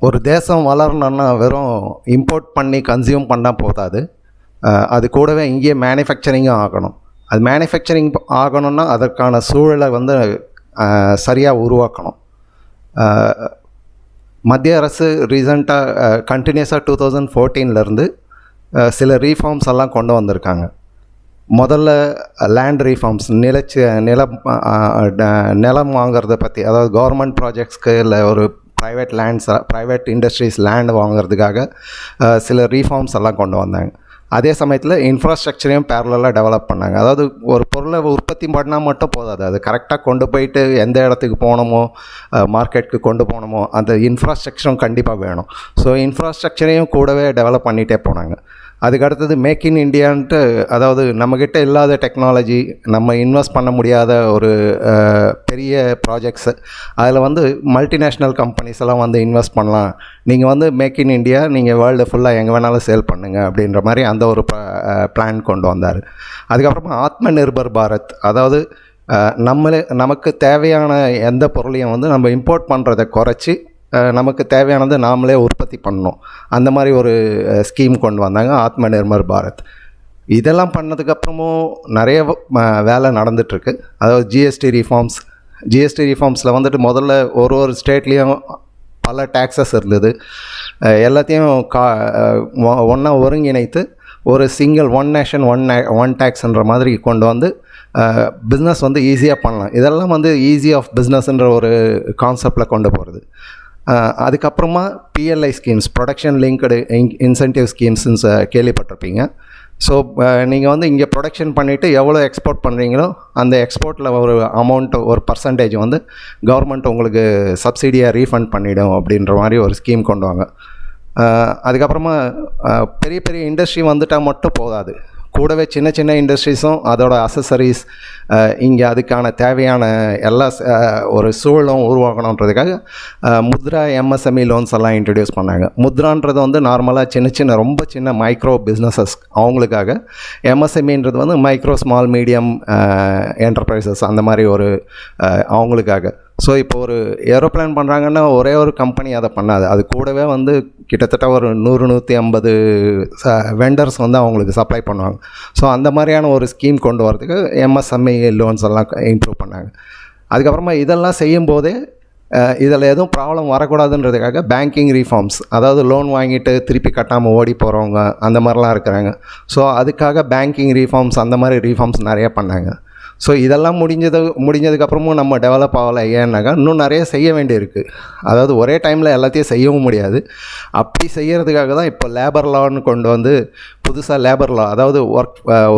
ஒரு தேசம் வளரணுன்னா வெறும் இம்போர்ட் பண்ணி கன்சியூம் பண்ணால் போதாது. அது கூடவே இங்கேயே மேனுஃபேக்சரிங்கும் ஆகணும். அது மேனுஃபேக்சரிங் ஆகணும்னா அதற்கான சூழலை வந்து சரியாக உருவாக்கணும். மத்திய அரசு ரீசண்டாக கண்டினியூஸாக 2014 சில ரீஃபார்ம்ஸ் எல்லாம் கொண்டு வந்திருக்காங்க. முதல்ல லேண்ட் ரீஃபார்ம்ஸ், நிலம் வாங்கிறத பற்றி, அதாவது கவர்மெண்ட் ப்ராஜெக்ட்ஸ்க்கு இல்லை ஒரு private lands, private industries land வாங்கிறதுக்காக சில ரீஃபார்ம்ஸ் எல்லாம் கொண்டு வந்தாங்க. அதே சமயத்தில் இன்ஃப்ராஸ்ட்ரக்சரையும் பேரலாக டெவலப் பண்ணாங்க. அதாவது ஒரு பொருளை உற்பத்தி பண்ணால் மட்டும் போதாது, அது கரெக்டாக கொண்டு போயிட்டு எந்த இடத்துக்கு போகணுமோ, மார்க்கெட்டுக்கு கொண்டு போகணுமோ, அந்த இன்ஃப்ராஸ்ட்ரக்சரும் கண்டிப்பாக வேணும். ஸோ இன்ஃப்ராஸ்ட்ரக்சரையும் கூடவே டெவலப் பண்ணிகிட்டே போனாங்க. அதுக்கு அடுத்தது மேக் இன் இண்டியான்ட்டு, அதாவது நம்மக்கிட்ட இல்லாத டெக்னாலஜி, நம்ம இன்வெஸ்ட் பண்ண முடியாத ஒரு பெரிய ப்ராஜெக்ட்ஸு, அதில் வந்து மல்டிநேஷ்னல் கம்பெனிஸ் எல்லாம் வந்து இன்வெஸ்ட் பண்ணலாம். நீங்கள் வந்து மேக் இன் இண்டியா, நீங்கள் வேர்ல்டு ஃபுல்லாக எங்கே வேணாலும் சேல் பண்ணுங்கள் அப்படின்ற மாதிரி அந்த ஒரு பிளான் கொண்டு வந்தார். அதுக்கப்புறமா ஆத்ம நிர்பர் பாரத், அதாவது நமக்கு தேவையான எந்த பொருளையும் வந்து நம்ம இம்போர்ட் பண்ணுறதை குறைச்சி நமக்கு தேவையானது நாமளே உற்பத்தி பண்ணணும். அந்த மாதிரி ஒரு ஸ்கீம் கொண்டு வந்தாங்க, ஆத்ம நிர்பர் பாரத். இதெல்லாம் பண்ணதுக்கப்புறமும் நிறைய வேலை நடந்துகிட்ருக்கு. அதாவது ஜிஎஸ்டி ரிஃபார்ம்ஸில் வந்துட்டு முதல்ல ஒரு ஸ்டேட்லேயும் பல டேக்ஸஸ் இருந்தது. எல்லாத்தையும் ஒன்றா ஒருங்கிணைத்து ஒரு சிங்கிள் ஒன் நேஷன் ஒன் டேக்ஸ்ன்ற மாதிரி கொண்டு வந்து பிஸ்னஸ் வந்து ஈஸியாக பண்ணலாம். இதெல்லாம் வந்து ஈஸி ஆஃப் பிஸ்னஸ்ன்ற ஒரு கான்செப்டில் கொண்டு போகிறது. அதுக்கப்புறமா PLI schemes, production linked incentive ஸ்கீம்ஸ்ன்னு கேள்விப்பட்டிருப்பீங்க. ஸோ நீங்கள் வந்து இங்கே ப்ரொடக்ஷன் பண்ணிவிட்டு எவ்வளோ எக்ஸ்போர்ட் பண்ணுறீங்களோ அந்த எக்ஸ்போர்ட்டில் ஒரு அமௌண்ட்டு, ஒரு பர்சன்டேஜ் வந்து கவர்மெண்ட் உங்களுக்கு சப்சிடியாக ரீஃபண்ட் பண்ணிவிடும் அப்படின்ற மாதிரி ஒரு ஸ்கீம் கொண்டு வாங்க. அதுக்கப்புறமா பெரிய பெரிய இண்டஸ்ட்ரி வந்துட்டால் மட்டும் போதாது, கூடவே சின்ன சின்ன இண்டஸ்ட்ரீஸும் அதோட அசசரிஸ் இங்கே அதுக்கான தேவையான எல்லா ஒரு சூழலும் உருவாக்கணுன்றதுக்காக முத்ரா எம்எஸ்எம்இ லோன்ஸ் எல்லாம் இன்ட்ரடியூஸ் பண்ணாங்க. முத்ரான்றது வந்து நார்மலாக ரொம்ப சின்ன மைக்ரோ பிஸ்னஸஸ் அவங்களுக்காக, எம்எஸ்எம்இன்றது வந்து மைக்ரோ ஸ்மால் மீடியம் என்டர்பிரைசஸ் அந்த மாதிரி ஒரு அவங்களுக்காக. ஸோ இப்போ ஒரு ஏரோப்ளேன் பண்ணுறாங்கன்னா ஒரே ஒரு கம்பெனி அதை பண்ணாது, அது கூடவே வந்து கிட்டத்தட்ட ஒரு 100-150 வெண்டர்ஸ் வந்து அவங்களுக்கு சப்ளை பண்ணுவாங்க. ஸோ அந்த மாதிரியான ஒரு ஸ்கீம் கொண்டு வரதுக்கு எம்எஸ்எம்இ லோன்ஸ் எல்லாம் இம்ப்ரூவ் பண்ணாங்க. அதுக்கப்புறமா இதெல்லாம் செய்யும்போதே இதில் எதுவும் ப்ராப்ளம் வரக்கூடாதுன்றதுக்காக பேங்கிங் ரீஃபார்ம்ஸ், அதாவது லோன் வாங்கிட்டு திருப்பி கட்டாமல் ஓடி போகிறவங்க அந்த மாதிரிலாம் இருக்கிறாங்க. ஸோ அதுக்காக பேங்கிங் ரீஃபார்ம்ஸ், அந்த மாதிரி ரீஃபார்ம்ஸ் நிறைய பண்ணாங்க. ஸோ இதெல்லாம் முடிஞ்சதுக்கப்புறமும் நம்ம டெவலப் ஆகலை. ஏன்னாக்கா இன்னும் நிறைய செய்ய வேண்டியிருக்கு. அதாவது ஒரே டைமில் எல்லாத்தையும் செய்யவும் முடியாது. அப்படி செய்கிறதுக்காக தான் இப்போ லேபர் லான்னு கொண்டு வந்து புதுசாக லேபர் லா, அதாவது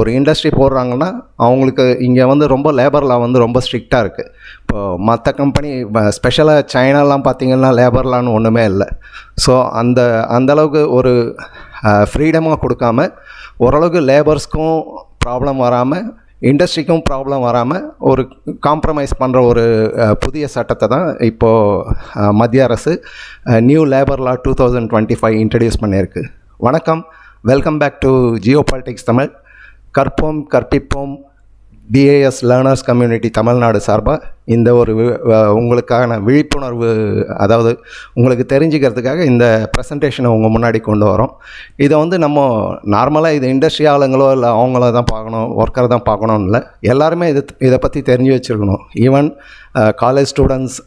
ஒரு இண்டஸ்ட்ரி போடுறாங்கன்னா அவங்களுக்கு இங்கே வந்து ரொம்ப லேபர் லா வந்து ரொம்ப ஸ்ட்ரிக்டாக இருக்குது. இப்போது மற்ற கம்பெனி ஸ்பெஷலாக சைனாலாம் பார்த்திங்கன்னா லேபர் லான்னு ஒன்றுமே இல்லை. ஸோ அந்தளவுக்கு ஒரு ஃப்ரீடமாக கொடுக்காம, ஓரளவுக்கு லேபர்ஸ்க்கும் ப்ராப்ளம் வராமல், இண்டஸ்ட்ரிக்கும் ப்ராப்ளம் வராமல் ஒரு காம்ப்ரமைஸ் பண்ணுற ஒரு புதிய சட்டத்தை தான் இப்போது மத்திய அரசு நியூ லேபர் லா 2025 இன்ட்ரடியூஸ் பண்ணியிருக்கு. வணக்கம், welcome back to geopolitics Tamil. கற்போம் கற்பிப்போம் டிஏஎஸ் லேர்னர்ஸ் கம்யூனிட்டி தமிழ்நாடு சார்பாக இந்த ஒரு உங்களுக்கான விழிப்புணர்வு, அதாவது உங்களுக்கு தெரிஞ்சுக்கிறதுக்காக இந்த ப்ரெசன்டேஷனை உங்கள் முன்னாடி கொண்டு வரோம். இதை வந்து நம்ம நார்மலாக இது இண்டஸ்ட்ரி ஆளுங்களோ இல்லை அவங்கள தான் பார்க்கணும், ஒர்க்கரை தான் பார்க்கணும்னு இல்லை, எல்லாருமே இதை பற்றி தெரிஞ்சு வச்சுருக்கணும். ஈவன் காலேஜ் ஸ்டூடெண்ட்ஸ்,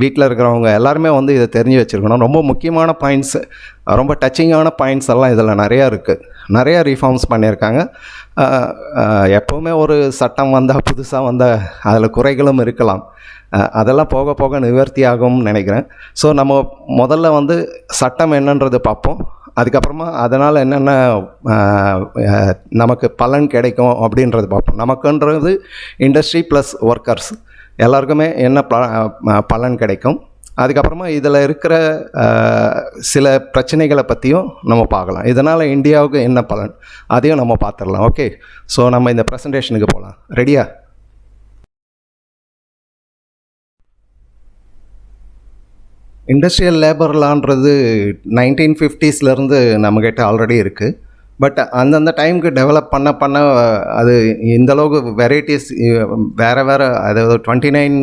வீட்டில் இருக்கிறவங்க எல்லாருமே வந்து இதை தெரிஞ்சு வச்சுருக்கணும். ரொம்ப முக்கியமான பாயிண்ட்ஸு, ரொம்ப டச்சிங்கான பாயிண்ட்ஸ் எல்லாம் இதில் நிறையா இருக்குது. நிறையா ரீஃபார்ம்ஸ் பண்ணியிருக்காங்க. எப்போவுமே ஒரு சட்டம் வந்தால், புதுசாக வந்தால் அதில் குறைகளும் இருக்கலாம். அதெல்லாம் போக போக நிவர்த்தி ஆகும்னு நினைக்கிறேன். ஸோ நம்ம முதல்ல வந்து சட்டம் என்னன்றது பார்ப்போம். அதுக்கப்புறமா அதனால் என்னென்ன நமக்கு பலன் கிடைக்கும் அப்படின்றது பார்ப்போம். நமக்குன்றது இண்டஸ்ட்ரி ப்ளஸ் ஒர்க்கர்ஸ் எல்லாருக்குமே என்ன பலன் கிடைக்கும். அதுக்கப்புறமா இதில் இருக்கிற சில பிரச்சனைகளை பற்றியும் நம்ம பார்க்கலாம். இதனால் இந்தியாவுக்கு என்ன பலன் அதையும் நம்ம பார்த்துடலாம். ஓகே, ஸோ நம்ம இந்த ப்ரெசன்டேஷனுக்கு போகலாம். ரெடியா? இண்டஸ்ட்ரியல் லேபர் லான்றது 1950s நம்மக்கிட்ட ஆல்ரெடி இருக்குது. பட் அந்தந்த டைமுக்கு டெவலப் பண்ண அது இந்தளவுக்கு வெரைட்டிஸ் வேறு அதாவது 29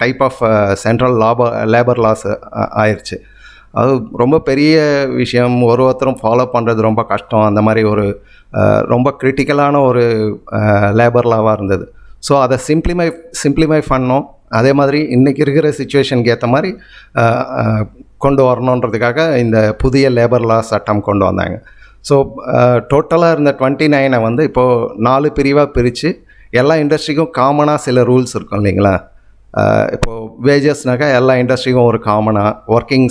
type of central labour laws ஆயிடுச்சு. அது ரொம்ப பெரிய விஷயம், ஒருத்தரும் ஃபாலோ பண்ணுறது ரொம்ப கஷ்டம். அந்த மாதிரி ஒரு ரொம்ப கிரிட்டிக்கலான ஒரு லேபர் லாவாக இருந்தது. ஸோ அதை சிம்ப்ளிஃபை பண்ணோம். அதே மாதிரி இன்றைக்கி இருக்கிற சிச்சுவேஷனுக்கு ஏற்ற மாதிரி கொண்டு வரணுன்றதுக்காக இந்த புதிய லேபர் லா சட்டம் கொண்டு வந்தாங்க. ஸோ டோட்டலாக இருந்த 29 வந்து இப்போது 4 பிரிவாக பிரித்து எல்லா இண்டஸ்ட்ரிக்கும் காமனாக சில ரூல்ஸ் இருக்கும் இல்லைங்களா. இப்போது வேஜஸ்னாக்கா எல்லா இண்டஸ்ட்ரிக்கும் ஒரு காமனாக ஒர்க்கிங்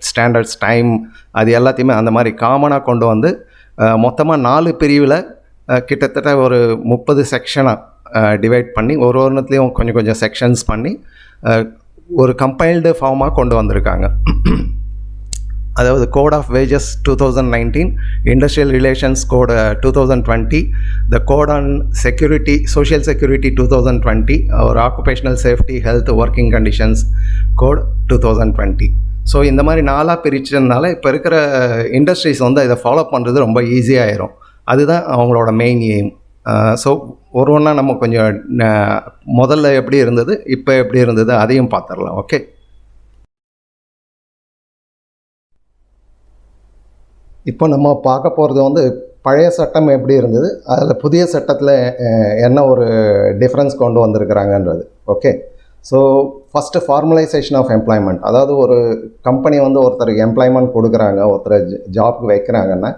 ஸ்டாண்டர்ட்ஸ் டைம் அது எல்லாத்தையுமே அந்த மாதிரி காமனாக கொண்டு வந்து மொத்தமாக 4 பிரிவில் கிட்டத்தட்ட ஒரு 30 செக்ஷனாக டிவைட் பண்ணி ஒன்றுத்துலேயும் கொஞ்சம் கொஞ்சம் செக்ஷன்ஸ் பண்ணி ஒரு கம்பைல்டு ஃபார்மாக கொண்டு வந்திருக்காங்க. அதாவது code of wages 2019, industrial relations code 2020, the code on security social security 2020, ஒரு occupational safety health working conditions code 2020. So இந்த மாதிரி 4ஆக பிரிச்சதுனால இப்போ இருக்கிற இண்டஸ்ட்ரீஸ் வந்து இதை ஃபாலோ பண்ணுறது ரொம்ப ஈஸியாகிடும். அதுதான் அவங்களோட மெயின் எய்ம். ஸோ ஒன்றா நம்ம கொஞ்சம் முதல்ல எப்படி இருந்தது, இப்போ எப்படி இருந்தது அதையும் பார்த்துடலாம். ஓகே, இப்போ நம்ம பார்க்க போகிறது வந்து பழைய சட்டம் எப்படி இருந்தது, அதில் புதிய சட்டத்தில் என்ன ஒரு டிஃப்ரென்ஸ் கொண்டு வந்திருக்கிறாங்கன்றது. Okay, so first formalisation of employment. அதாவது ஒரு கம்பெனி வந்து ஒருத்தருக்கு எம்ப்ளாய்மெண்ட் கொடுக்குறாங்க, ஒருத்தர் ஜாப்க்கு வைக்கிறாங்கன்னா,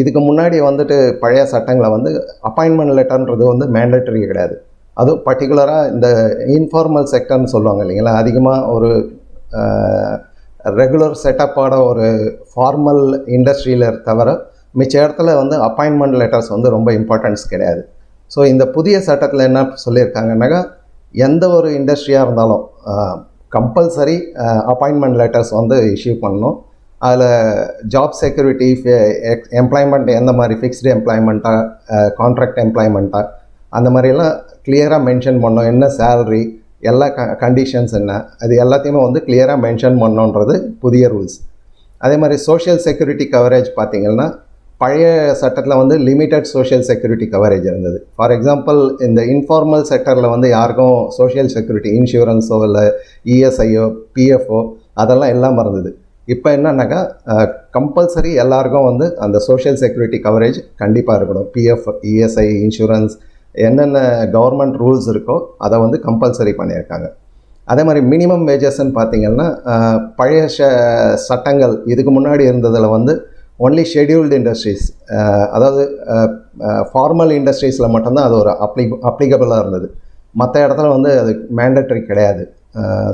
இதுக்கு முன்னாடி வந்துட்டு பழைய சட்டங்களை வந்து அப்பாயின்மெண்ட் லெட்டர்ன்றது வந்து மேண்டேட்டரி கிடையாது. அதுவும் பர்டிகுலராக இந்த இன்ஃபார்மல் செக்டர்னு சொல்லுவாங்க இல்லைங்களா, அதிகமாக ஒரு ரெகுலர் செட்டப்பான ஒரு ஃபார்மல் இண்டஸ்ட்ரியில் தவிர மிச்ச இடத்துல வந்து அப்பாயின்மெண்ட் லெட்டர்ஸ் வந்து ரொம்ப இம்பார்ட்டன்ஸ் கிடையாது. ஸோ இந்த புதிய சட்டத்தில் என்ன சொல்லியிருக்காங்கன்னாக்கா, எந்த ஒரு இண்டஸ்ட்ரியாக இருந்தாலும் கம்பல்சரி அப்பாயின்மெண்ட் லெட்டர்ஸ் வந்து இஷ்யூ பண்ணணும். அதில் ஜாப் செக்யூரிட்டி, எம்ப்ளாய்மெண்ட் எந்த மாதிரி ஃபிக்ஸ்டு எம்ப்ளாய்மெண்ட்டாக கான்ட்ராக்ட் எம்ப்ளாய்மெண்ட்டாக அந்த மாதிரியெல்லாம் கிளியராக மென்ஷன் பண்ணோம். என்ன சேலரி, எல்லா கண்டிஷன்ஸ் என்ன, அது எல்லாத்தையுமே வந்து கிளியராக மென்ஷன் பண்ணோன்றது புதிய ரூல்ஸ். அதே மாதிரி சோஷியல் செக்யூரிட்டி கவரேஜ் பார்த்திங்கன்னா, பழைய சட்டத்தில் வந்து லிமிட்டட் சோஷியல் செக்யூரிட்டி கவரேஜ் இருந்தது. ஃபார் எக்ஸாம்பிள், இந்த இன்ஃபார்மல் செக்டரில் வந்து யாருக்கும் சோஷியல் செக்யூரிட்டி இன்சூரன்ஸோ இல்லை இஎஸ்ஐயோ பிஎஃப்ஓ அதெல்லாம் இல்லாமல் இருந்தது. இப்போ என்னன்னாக்கா கம்பல்சரி எல்லாருக்கும் வந்து அந்த சோஷியல் செக்யூரிட்டி கவரேஜ் கண்டிப்பாக இருக்கணும். பிஎஃப், இஎஸ்ஐ, இன்சூரன்ஸ் என்னென்ன கவர்மெண்ட் ரூல்ஸ் இருக்கோ அதை வந்து கம்பல்சரி பண்ணியிருக்காங்க. அதே மாதிரி மினிமம் வேஜஸ்ன்னு பார்த்திங்கன்னா, பழைய சட்டங்கள் இதுக்கு முன்னாடி இருந்ததில் வந்து ஒன்லி ஷெட்யூல்டு இண்டஸ்ட்ரீஸ், அதாவது ஃபார்மல் இண்டஸ்ட்ரீஸில் மட்டும்தான் அது ஒரு அப்ளிகபிளாக இருந்தது. மற்ற இடத்துல வந்து அது மேண்டேட்டரி கிடையாது.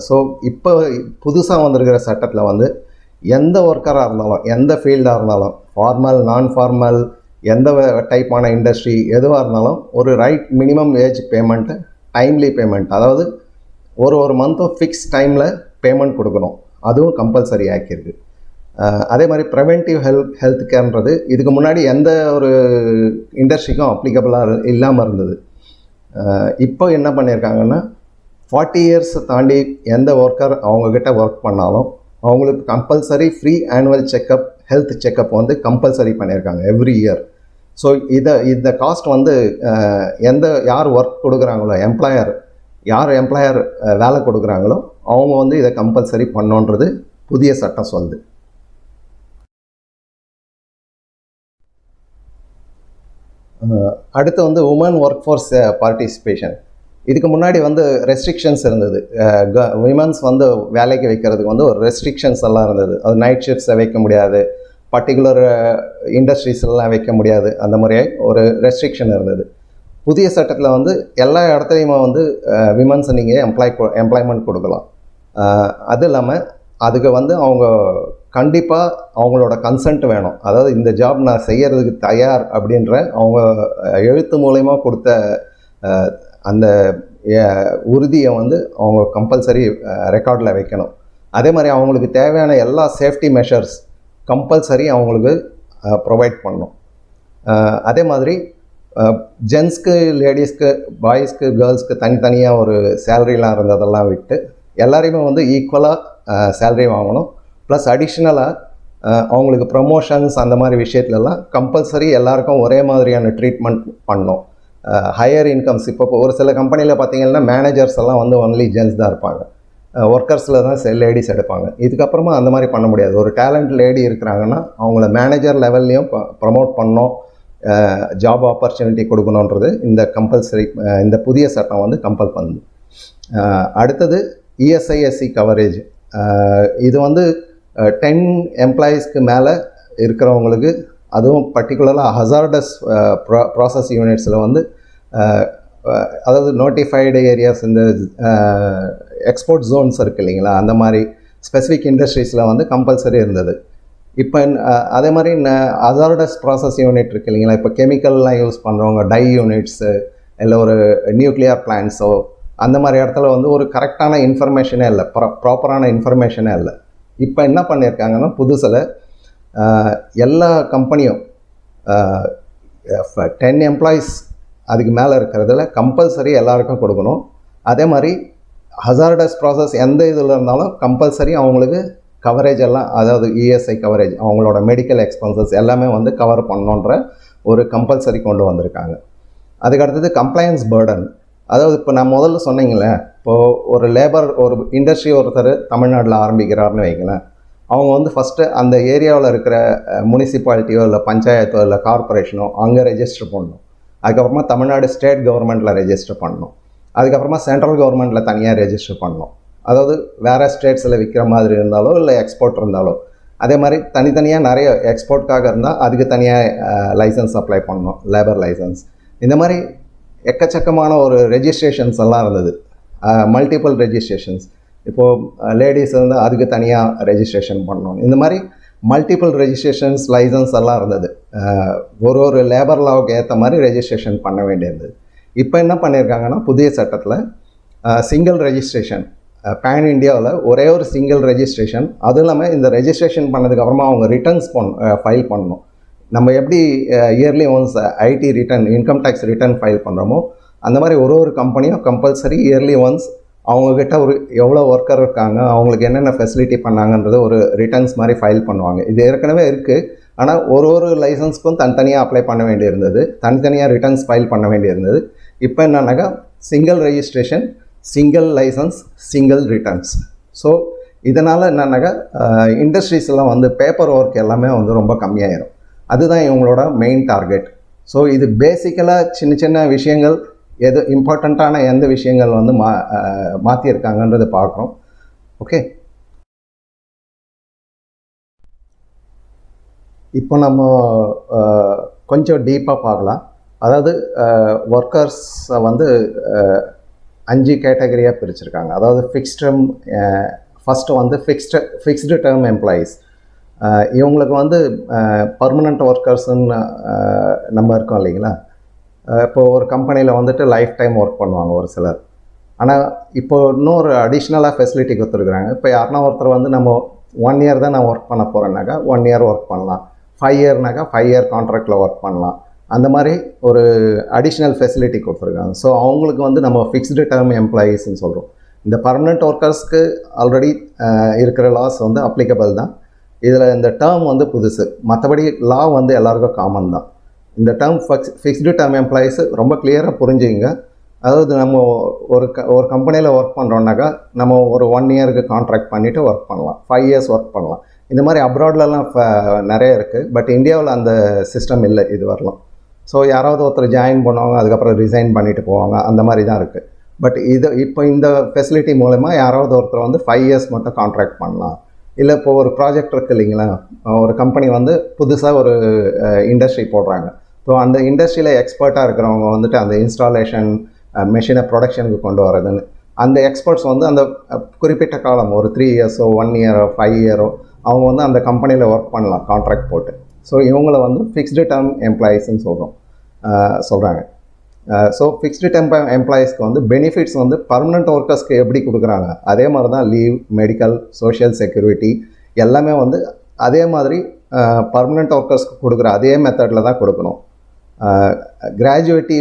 ஸோ இப்போ புதுசாக வந்திருக்கிற சட்டத்தில் வந்து எந்த ஒர்க்கராக இருந்தாலும், எந்த ஃபீல்டாக இருந்தாலும், ஃபார்மல், நான் ஃபார்மல், எந்த டைப்பான இண்டஸ்ட்ரி எதுவாக இருந்தாலும் ஒரு minimum wage payment, timely payment, அதாவது ஒரு மந்த்தும் ஃபிக்ஸ் டைமில் பேமெண்ட் கொடுக்கணும், அதுவும் கம்பல்சரி ஆக்கியிருக்கு. அதே மாதிரி ப்ரிவென்டிவ் ஹெல்த் கேர்ன்றது இதுக்கு முன்னாடி எந்த ஒரு இண்டஸ்ட்ரிக்கும் அப்ளிகபிளாக இல்லாமல் இருந்தது. இப்போ என்ன பண்ணியிருக்காங்கன்னா, 40 இயர்ஸ் தாண்டி எந்த ஒர்க்கர் அவங்கக்கிட்ட ஒர்க் பண்ணாலும் அவங்களுக்கு compulsory free annual checkup, health checkup வந்து கம்பல்சரி பண்ணியிருக்காங்க எவ்ரி இயர். ஸோ இந்த காஸ்ட் வந்து யார் ஒர்க் கொடுக்குறாங்களோ, யார் எம்ப்ளாயர் வேலை கொடுக்குறாங்களோ அவங்க வந்து இதை கம்பல்சரி பண்ணோன்றது புதிய சட்டம் சொல்லுது. அடுத்து வந்து உமன் ஒர்க் ஃபோர்ஸ் பார்ட்டிசிபேஷன். இதுக்கு முன்னாடி வந்து ரெஸ்ட்ரிக்ஷன்ஸ் இருந்தது. விமன்ஸ் வந்து வேலைக்கு வைக்கிறதுக்கு வந்து ஒரு ரெஸ்ட்ரிக்ஷன்ஸ் எல்லாம் இருந்தது. அது நைட் ஷிஃப்ட்ஸை வைக்க முடியாது, பர்டிகுலர் இண்டஸ்ட்ரீஸ்லாம் வைக்க முடியாது, அந்த மாதிரியே ஒரு ரெஸ்ட்ரிக்ஷன் இருந்தது. புதிய சட்டத்தில் வந்து எல்லா இடத்துலையுமே வந்து விமன்ஸை நீங்கள் எம்ப்ளாய்மெண்ட் கொடுக்கலாம். அது இல்லாமல் அதுக்கு வந்து அவங்க கண்டிப்பாக அவங்களோட கன்சென்ட் வேணும். அதாவது இந்த ஜாப் நான் செய்கிறதுக்கு தயார் அப்படின்ற அவங்க எழுத்து மூலயமா கொடுத்த அந்த உறுதியை வந்து அவங்க கம்பல்சரி ரெக்கார்டில் வைக்கணும். அதே மாதிரி அவங்களுக்கு தேவையான எல்லா சேஃப்டி மெஷர்ஸ் கம்பல்சரி அவங்களுக்கு ப்ரொவைட் பண்ணணும். அதே மாதிரி ஜென்ஸ்க்கு, லேடிஸ்க்கு, பாய்ஸ்க்கு, கேர்ள்ஸ்க்கு தனித்தனியாக ஒரு சேலரிலாம் இருந்ததெல்லாம் விட்டு எல்லாரையுமே வந்து ஈக்குவலாக சேலரி வாங்கணும். ப்ளஸ் அடிஷ்னலாக அவங்களுக்கு ப்ரமோஷன்ஸ் அந்த மாதிரி விஷயத்துலலாம் கம்பல்சரி எல்லாருக்கும் ஒரே மாதிரியான ட்ரீட்மெண்ட் பண்ணணும். ஹையர் இன்கம்ஸ் இப்போ ஒரு சில கம்பெனியில் பார்த்தீங்கன்னா மேனேஜர்ஸ் எல்லாம் வந்து ஒன்லி ஜென்ஸ் தான் இருப்பாங்க, ஒர்க்கர்ஸில் தான் லேடிஸ் எடுப்பாங்க. இதுக்கப்புறமா அந்த மாதிரி பண்ண முடியாது. ஒரு டேலண்ட் லேடி இருக்கிறாங்கன்னா அவங்கள மேனேஜர் லெவல்லையும் ப்ரமோட் பண்ணணும், ஜாப் ஆப்பர்ச்சுனிட்டி கொடுக்கணுன்றது இந்த கம்பல்சரி இந்த புதிய சட்டம் வந்து கம்பல் பண்ணுது. அடுத்தது இஎஸ்ஐஎஸ்சி கவரேஜ். இது வந்து 10 எம்ப்ளாயீஸ்க்கு மேலே இருக்கிறவங்களுக்கு, அதுவும் பர்டிகுலராக ஹசார்டஸ் ப்ராசஸ் யூனிட்ஸில் வந்து அதாவது நோட்டிஃபைடு ஏரியாஸ், இந்த எக்ஸ்போர்ட் ஜோன்ஸ் இருக்குது இல்லைங்களா, அந்த மாதிரி ஸ்பெசிஃபிக் இண்டஸ்ட்ரீஸில் வந்து கம்பல்சரி இருந்தது. இப்போ அதே மாதிரி ஹசார்டஸ் ப்ராசஸ் யூனிட் இருக்குது இல்லைங்களா, இப்போ கெமிக்கல்லாம் யூஸ் பண்ணுறவங்க, டை யூனிட்ஸு இல்லை ஒரு நியூக்ளியர் பிளான்ட்ஸோ அந்த மாதிரி இடத்துல வந்து ஒரு கரெக்டான இன்ஃபர்மேஷனே இல்லை, ப்ராப்பரான இன்ஃபர்மேஷனே இல்லை. இப்போ என்ன பண்ணியிருக்காங்கன்னா புதுசில் எல்லா கம்பெனியும் 10 எம்ப்ளாயீஸ் அதுக்கு மேலே இருக்கிறதுல கம்பல்சரி எல்லாருக்கும் கொடுக்கணும். அதே மாதிரி ஹசார்டஸ் ப்ராசஸ் எந்த இதில் இருந்தாலும் கம்பல்சரி அவங்களுக்கு கவரேஜ் எல்லாம், அதாவது இஎஸ்ஐ கவரேஜ், அவங்களோட மெடிக்கல் எக்ஸ்பென்சஸ் எல்லாமே வந்து கவர் பண்ணணுன்ற ஒரு கம்பல்சரி கொண்டு வந்திருக்காங்க. அதுக்கடுத்தது கம்ப்ளையன்ஸ் பர்டன். அதாவது இப்போ நான் முதல்ல சொன்னீங்களே, இப்போது ஒரு லேபர், ஒரு இண்டஸ்ட்ரி ஒருத்தர் தமிழ்நாட்டில் ஆரம்பிக்கிறாருன்னு வைங்களேன், அவங்க வந்து ஃபஸ்ட்டு அந்த ஏரியாவில் இருக்கிற முனிசிபாலிட்டியோ இல்லை பஞ்சாயத்தோ இல்லை கார்பரேஷனோ அங்கே ரெஜிஸ்டர் பண்ணணும். அதுக்கப்புறமா தமிழ்நாடு ஸ்டேட் கவர்மெண்ட்டில் ரெஜிஸ்டர் பண்ணணும். அதுக்கப்புறமா சென்ட்ரல் கவர்மெண்ட்டில் தனியாக ரெஜிஸ்டர் பண்ணணும். அதாவது வேறு ஸ்டேட்ஸில் விற்கிற மாதிரி இருந்தாலோ இல்லை எக்ஸ்போர்ட் இருந்தாலோ, அதே மாதிரி தனித்தனியாக நிறைய எக்ஸ்போர்ட்காக இருந்தால் அதுக்கு தனியாக லைசன்ஸ் அப்ளை பண்ணணும், லேபர் லைசன்ஸ். இந்த மாதிரி எக்கச்சக்கமான ஒரு ரெஜிஸ்ட்ரேஷன்ஸ் எல்லாம் இருந்தது, மல்டிபிள் ரெஜிஸ்ட்ரேஷன்ஸ். இப்போது லேடிஸ் வந்து அதுக்கு தனியாக ரெஜிஸ்ட்ரேஷன் பண்ணணும். இந்த மாதிரி மல்டிபிள் ரெஜிஸ்ட்ரேஷன்ஸ், லைசன்ஸ் எல்லாம் இருந்தது. ஒரு லேபர் லாவுக்கு ஏற்ற மாதிரி ரெஜிஸ்ட்ரேஷன் பண்ண வேண்டியது. இப்போ என்ன பண்ணியிருக்காங்கன்னா புதிய சட்டத்தில் சிங்கிள் ரெஜிஸ்ட்ரேஷன், பேன் இந்தியாவில் ஒரே ஒரு சிங்கிள் ரெஜிஸ்ட்ரேஷன். அதுவும் இல்லாமல் இந்த ரெஜிஸ்ட்ரேஷன் பண்ணதுக்கப்புறமா அவங்க ரிட்டர்ன்ஸ் ஃபைல் பண்ணணும். நம்ம எப்படி yearly once IT return, income tax return file பண்ணுறோமோ அந்த மாதிரி ஒரு கம்பெனியும் கம்பல்சரி இயர்லி ஒன்ஸ் அவங்கக்கிட்ட ஒரு எவ்வளோ ஒர்க்கர் இருக்காங்க, அவங்களுக்கு என்னென்ன ஃபெசிலிட்டி பண்ணாங்கன்றது ஒரு ரிட்டர்ன்ஸ் மாதிரி ஃபைல் பண்ணுவாங்க. இது ஏற்கனவே இருக்குது, ஆனால் ஒரு லைசன்ஸ்க்கும் தனித்தனியாக அப்ளை பண்ண வேண்டியிருந்தது, தனித்தனியாக ரிட்டர்ன்ஸ் ஃபைல் பண்ண வேண்டியிருந்தது. இப்போ என்னன்னாக்கா single registration, single licence, single returns. So இதனால் என்னன்னாக்கா இண்டஸ்ட்ரீஸ்லாம் வந்து பேப்பர் ஒர்க் எல்லாமே வந்து ரொம்ப கம்மியாயிரும். அதுதான் இவங்களோட மெயின் டார்கெட். ஸோ இது பேசிக்கலாக சின்ன சின்ன விஷயங்கள், எது இம்பார்ட்டண்ட்டான எந்த விஷயங்கள் வந்து மாற்றியிருக்காங்கன்றதை பார்க்குறோம். ஓகே, இப்போ நம்ம கொஞ்சம் டீப்பாக பார்க்கலாம். அதாவது ஒர்க்கர்ஸை வந்து 5 கேட்டகரியாக பிரிச்சிருக்காங்க. அதாவது ஃபிக்ஸ்ட் டேர்ம், ஃபஸ்ட்டு வந்து ஃபிக்ஸ்டு டேர்ம் எம்ப்ளாயீஸ். இவங்களுக்கு வந்து பர்மனண்ட் ஒர்க்கர்ஸுன்னு நம்ம இருக்கோம் இல்லைங்களா. இப்போது ஒரு கம்பெனியில் வந்துட்டு லைஃப் டைம் ஒர்க் பண்ணுவாங்க ஒரு சிலர். ஆனால் இப்போ இன்னொரு அடிஷ்னலாக ஃபெசிலிட்டி கொடுத்துருக்குறாங்க. இப்போ யாருன்னா ஒருத்தர் வந்து நம்ம 1 இயர் தான் நான் ஒர்க் பண்ண போகிறேன்னாக்கா 1 இயர் ஒர்க் பண்ணலாம், 5 இயர்னாக்கா 5 இயர் கான்ட்ராக்டில் ஒர்க் பண்ணலாம். அந்த மாதிரி ஒரு அடிஷ்னல் ஃபெசிலிட்டி கொடுத்துருக்காங்க. ஸோ அவங்களுக்கு வந்து நம்ம ஃபிக்ஸ்டு டேர்ம் எம்ப்ளாயீஸ்ன்னு சொல்கிறோம். இந்த பர்மனெண்ட் ஒர்க்கர்ஸ்க்கு ஆல்ரெடி இருக்கிற லாஸ் வந்து அப்ளிகபிள் தான். இதில் இந்த டேர்ம் வந்து புதுசு, மற்றபடி லா வந்து எல்லாருக்கும் காமன் தான். இந்த டேர்ம் ஃபிக்ஸ்டு டேர்ம் எம்ப்ளாயீஸு ரொம்ப கிளியராக புரிஞ்சுங்க. அதாவது நம்ம ஒரு கம்பெனியில் ஒர்க் பண்ணுறோன்னாக்கா நம்ம ஒரு 1 இயருக்கு கான்ட்ராக்ட் பண்ணிவிட்டு ஒர்க் பண்ணலாம், 5 இயர்ஸ் ஒர்க் பண்ணலாம். இந்த மாதிரி அப்ராட்லலாம் நிறைய இருக்குது. பட் இந்தியாவில் அந்த சிஸ்டம் இல்லை இது வரலாம். ஸோ யாராவது ஒருத்தர் ஜாயின் பண்ணுவாங்க, அதுக்கப்புறம் ரிசைன் பண்ணிவிட்டு போவாங்க, அந்த மாதிரி தான் இருக்குது. பட் இப்போ இந்த ஃபெசிலிட்டி மூலமா யாராவது ஒருத்தர் வந்து 5 இயர்ஸ் மட்டும் கான்ட்ராக்ட் பண்ணலாம். இல்லை இப்போ ஒரு ப்ராஜெக்ட் இருக்குது இல்லைங்களா, ஒரு கம்பெனி வந்து புதுசாக ஒரு இண்டஸ்ட்ரி போடுறாங்க. ஸோ அந்த இண்டஸ்ட்ரியில் எக்ஸ்பர்ட்டாக இருக்கிறவங்க வந்துட்டு அந்த இன்ஸ்டாலேஷன், மெஷினை ப்ரொடக்ஷனுக்கு கொண்டு வரதுன்னு அந்த எக்ஸ்பர்ட்ஸ் வந்து அந்த குறிப்பிட்ட காலம் ஒரு 3 இயர்ஸோ 1 இயரோ 5 இயரோ அவங்க வந்து அந்த கம்பெனியில் ஒர்க் பண்ணலாம் கான்ட்ராக்ட் போட்டு. ஸோ இவங்கள வந்து ஃபிக்ஸ்டு டேர்ம் எம்ப்ளாயீஸ்ன்னு சொல்கிறாங்க. ஸோ ஃபிக்ஸ்டு டேர்ம் எம்ப்ளாயீஸ்க்கு வந்து பெனிஃபிட்ஸ் வந்து பர்மனெண்ட் ஒர்க்கர்ஸ்க்கு எப்படி கொடுக்குறாங்க அதே மாதிரி தான் லீவ், மெடிக்கல், சோஷியல் செக்யூரிட்டி எல்லாமே வந்து அதே மாதிரி பர்மனெண்ட் ஒர்க்கர்ஸ்க்கு கொடுக்குற அதே மெத்தடில் தான் கொடுக்கணும். கிராஜுவேட்டி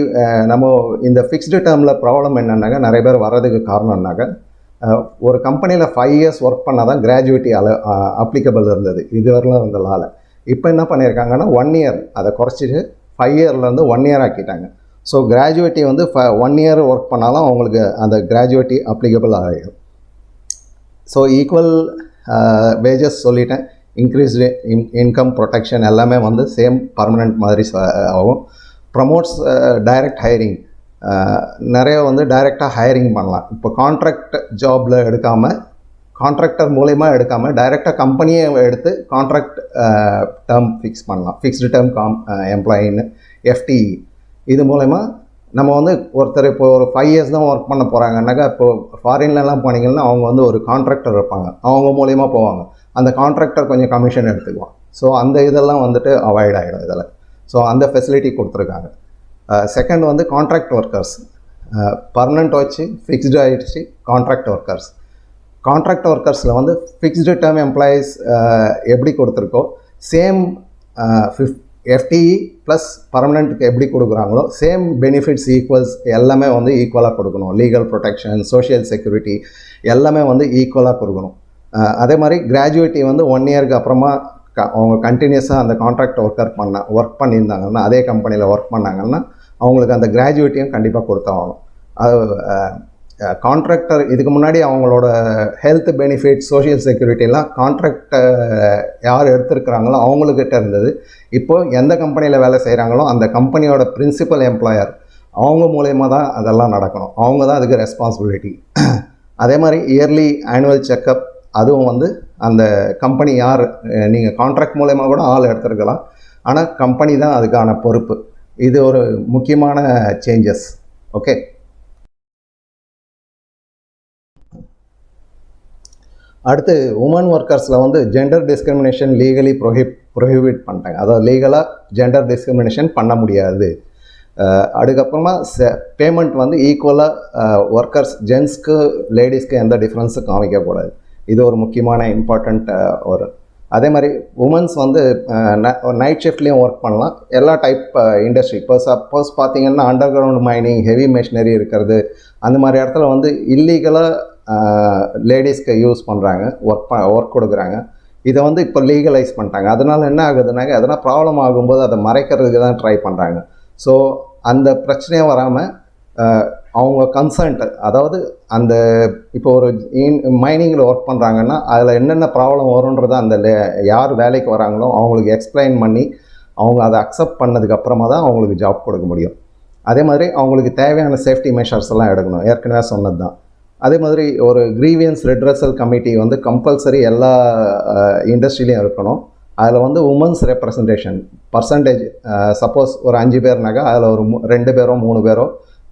நம்ம இந்த ஃபிக்ஸ்டு டேர்மில் ப்ராப்ளம் என்னன்னாக்கா நிறைய பேர் வர்றதுக்கு காரணம்னாக்கா ஒரு கம்பெனியில் 5 இயர்ஸ் ஒர்க் பண்ணால் தான் கிராஜுவேட்டி அப்ளிகபிள் இருந்தது இது வரலாம் இருந்த லாவில். இப்போ என்ன பண்ணியிருக்காங்கன்னா 1 இயர் அதை குறைச்சிட்டு 5 இயர்லேருந்து 1 இயர் ஆக்கிட்டாங்க. ஸோ கிராஜுவேட்டி வந்து 1 இயர் ஒர்க் பண்ணாலும் அவங்களுக்கு அந்த கிராஜுவேட்டி அப்ளிகபிள் ஆகிடும். ஸோ ஈக்குவல் வேஜஸ் சொல்லிட்டேன், இன்க்ரீஸ்டு இன்கம் ப்ரொடெக்ஷன் எல்லாமே வந்து சேம் பர்மனெண்ட் மாதிரி ஆகும். ப்ரமோட்ஸ் டைரக்ட் ஹையரிங், நிறைய வந்து டைரெக்டாக ஹையரிங் பண்ணலாம். இப்போ கான்ட்ராக்ட் ஜாபில் எடுக்காமல், கான்ட்ராக்டர் மூலயமா எடுக்காமல் டைரெக்டாக கம்பெனியை எடுத்து கான்ட்ராக்ட் டேர்ம் ஃபிக்ஸ் பண்ணலாம். ஃபிக்ஸ்டு டேர்ம் எம்ப்ளாயின்னு FTE. இது மூலயமா நம்ம வந்து ஒருத்தர் இப்போ ஒரு 5 இயர்ஸ் தான் ஒர்க் பண்ண போகிறாங்கன்னாக்கா, இப்போது ஃபாரின்லலாம் போனீங்கன்னா அவங்க வந்து ஒரு கான்ட்ராக்டர் இருப்பாங்க, அவங்க மூலயமா போவாங்க. அந்த கான்ட்ராக்டர் கொஞ்சம் கமிஷன் எடுத்துக்குவான். ஸோ அந்த இதெல்லாம் வந்துட்டு அவாய்ட் ஆகிடும் இதில். ஸோ அந்த ஃபெசிலிட்டி கொடுத்துருக்காங்க. செகண்ட் வந்து கான்ட்ராக்ட் ஒர்க்கர்ஸ், பர்மனெண்ட் வச்சு ஃபிக்ஸ்டு ஆகிடுச்சு. கான்ட்ராக்ட் ஒர்க்கர்ஸில் வந்து ஃபிக்ஸ்டு டேர்ம் எம்ப்ளாயீஸ் எப்படி கொடுத்துருக்கோ சேம் FTE ப்ளஸ் பர்மனெண்ட்டுக்கு எப்படி கொடுக்குறாங்களோ சேம் பெனிஃபிட்ஸ் ஈக்குவல்ஸ் எல்லாமே வந்து ஈக்குவலாக கொடுக்கணும். லீகல் ப்ரொடெக்ஷன், சோஷியல் செக்யூரிட்டி எல்லாமே வந்து ஈக்குவலாக கொடுக்கணும். அதே மாதிரி கிராஜுவேட்டி வந்து 1 இயருக்கு அப்புறமா அவங்க கண்டினியூஸாக அந்த கான்ட்ராக்ட் ஒர்க் பண்ணியிருந்தாங்கன்னா, அதே கம்பெனியில் ஒர்க் பண்ணாங்கன்னா அவங்களுக்கு அந்த கிராஜுவேட்டியும் கண்டிப்பாக கொடுத்தாகணும். அது கான்ட்ராக்டர் இதுக்கு முன்னாடி அவங்களோட ஹெல்த் பெனிஃபிட், சோஷியல் செக்யூரிட்டிலாம் கான்ட்ராக்ட் யார் எடுத்துருக்குறாங்களோ அவங்கக்கிட்ட இருந்தது. இப்போது எந்த கம்பெனியில் வேலை செய்கிறாங்களோ அந்த கம்பெனியோட பிரின்சிபல் எம்ப்ளாயர் அவங்க மூலயமா தான் அதெல்லாம் நடக்கணும். அவங்க தான் அதுக்கு ரெஸ்பான்சிபிலிட்டி. அதே மாதிரி இயர்லி ஆனுவல் செக்கப், அதுவும் வந்து அந்த கம்பெனி யார், நீங்கள் கான்ட்ராக்ட் மூலயமா கூட ஆள் எடுத்துருக்கலாம், ஆனால் கம்பெனி தான் அதுக்கான பொறுப்பு. இது ஒரு முக்கியமான சேஞ்சஸ். ஓகே, அடுத்து உமன் ஒர்க்கர்ஸில் வந்து ஜெண்டர் டிஸ்கிரிமினேஷன் லீகலி ப்ரொஹிபிட் பண்ணிட்டாங்க. அதாவது லீகலாக ஜெண்டர் டிஸ்கிரிமினேஷன் பண்ண முடியாது. அதுக்கப்புறமா பேமெண்ட் வந்து ஈக்குவலாக ஒர்க்கர்ஸ், ஜென்ஸ்க்கு லேடிஸ்க்கு எந்த டிஃப்ரென்ஸும் காமிக்கக்கூடாது. இது ஒரு முக்கியமான இம்பார்ட்டண்ட் ஒரு. அதே மாதிரி உமன்ஸ் வந்து நைட் ஷிஃப்ட்லேயும் ஒர்க் பண்ணலாம். எல்லா டைப் இண்டஸ்ட்ரி, இப்போ சப்போஸ் பார்த்திங்கன்னா under ground mining, heavy machinery இருக்கிறது, அந்த மாதிரி இடத்துல வந்து இல்லீகலாக லேடிஸ்க்கு யூஸ் பண்ணுறாங்க, ஒர்க் கொடுக்குறாங்க. இதை வந்து இப்போ லீகலைஸ் பண்ணிட்டாங்க. அதனால் என்ன ஆகுதுனாக்க, எதனால் ப்ராப்ளம் ஆகும்போது அதை மறைக்கிறதுக்கு தான் ட்ரை பண்ணுறாங்க. ஸோ அந்த பிரச்சனையே வராமல் அவங்க கன்சர்ன்ட், அதாவது அந்த இப்போ ஒரு மைனிங்கில் ஒர்க் பண்ணுறாங்கன்னா அதில் என்னென்ன ப்ராப்ளம் வரும்ன்றதை அந்த யார் வேலைக்கு வராங்களோ அவங்களுக்கு எக்ஸ்பிளைன் பண்ணி அவங்க அதை அக்செப்ட் பண்ணதுக்கப்புறமா தான் அவங்களுக்கு ஜாப் கொடுக்க முடியும். அதே மாதிரி அவங்களுக்கு தேவையான சேஃப்டி மெஷர்ஸ் எல்லாம் எடுக்கணும், ஏற்கனவே சொன்னது தான். அதே மாதிரி ஒரு கிரீவியன்ஸ் ரெட்ரஸல் கமிட்டி வந்து கம்பல்சரி எல்லா இண்டஸ்ட்ரியிலையும் இருக்கணும். அதில் வந்து உமன்ஸ் ரெப்ரசன்டேஷன் பர்சன்டேஜ், சப்போஸ் ஒரு 5 பேர்னாக்கா அதில் ஒரு 2 பேரோ 3 பேரோ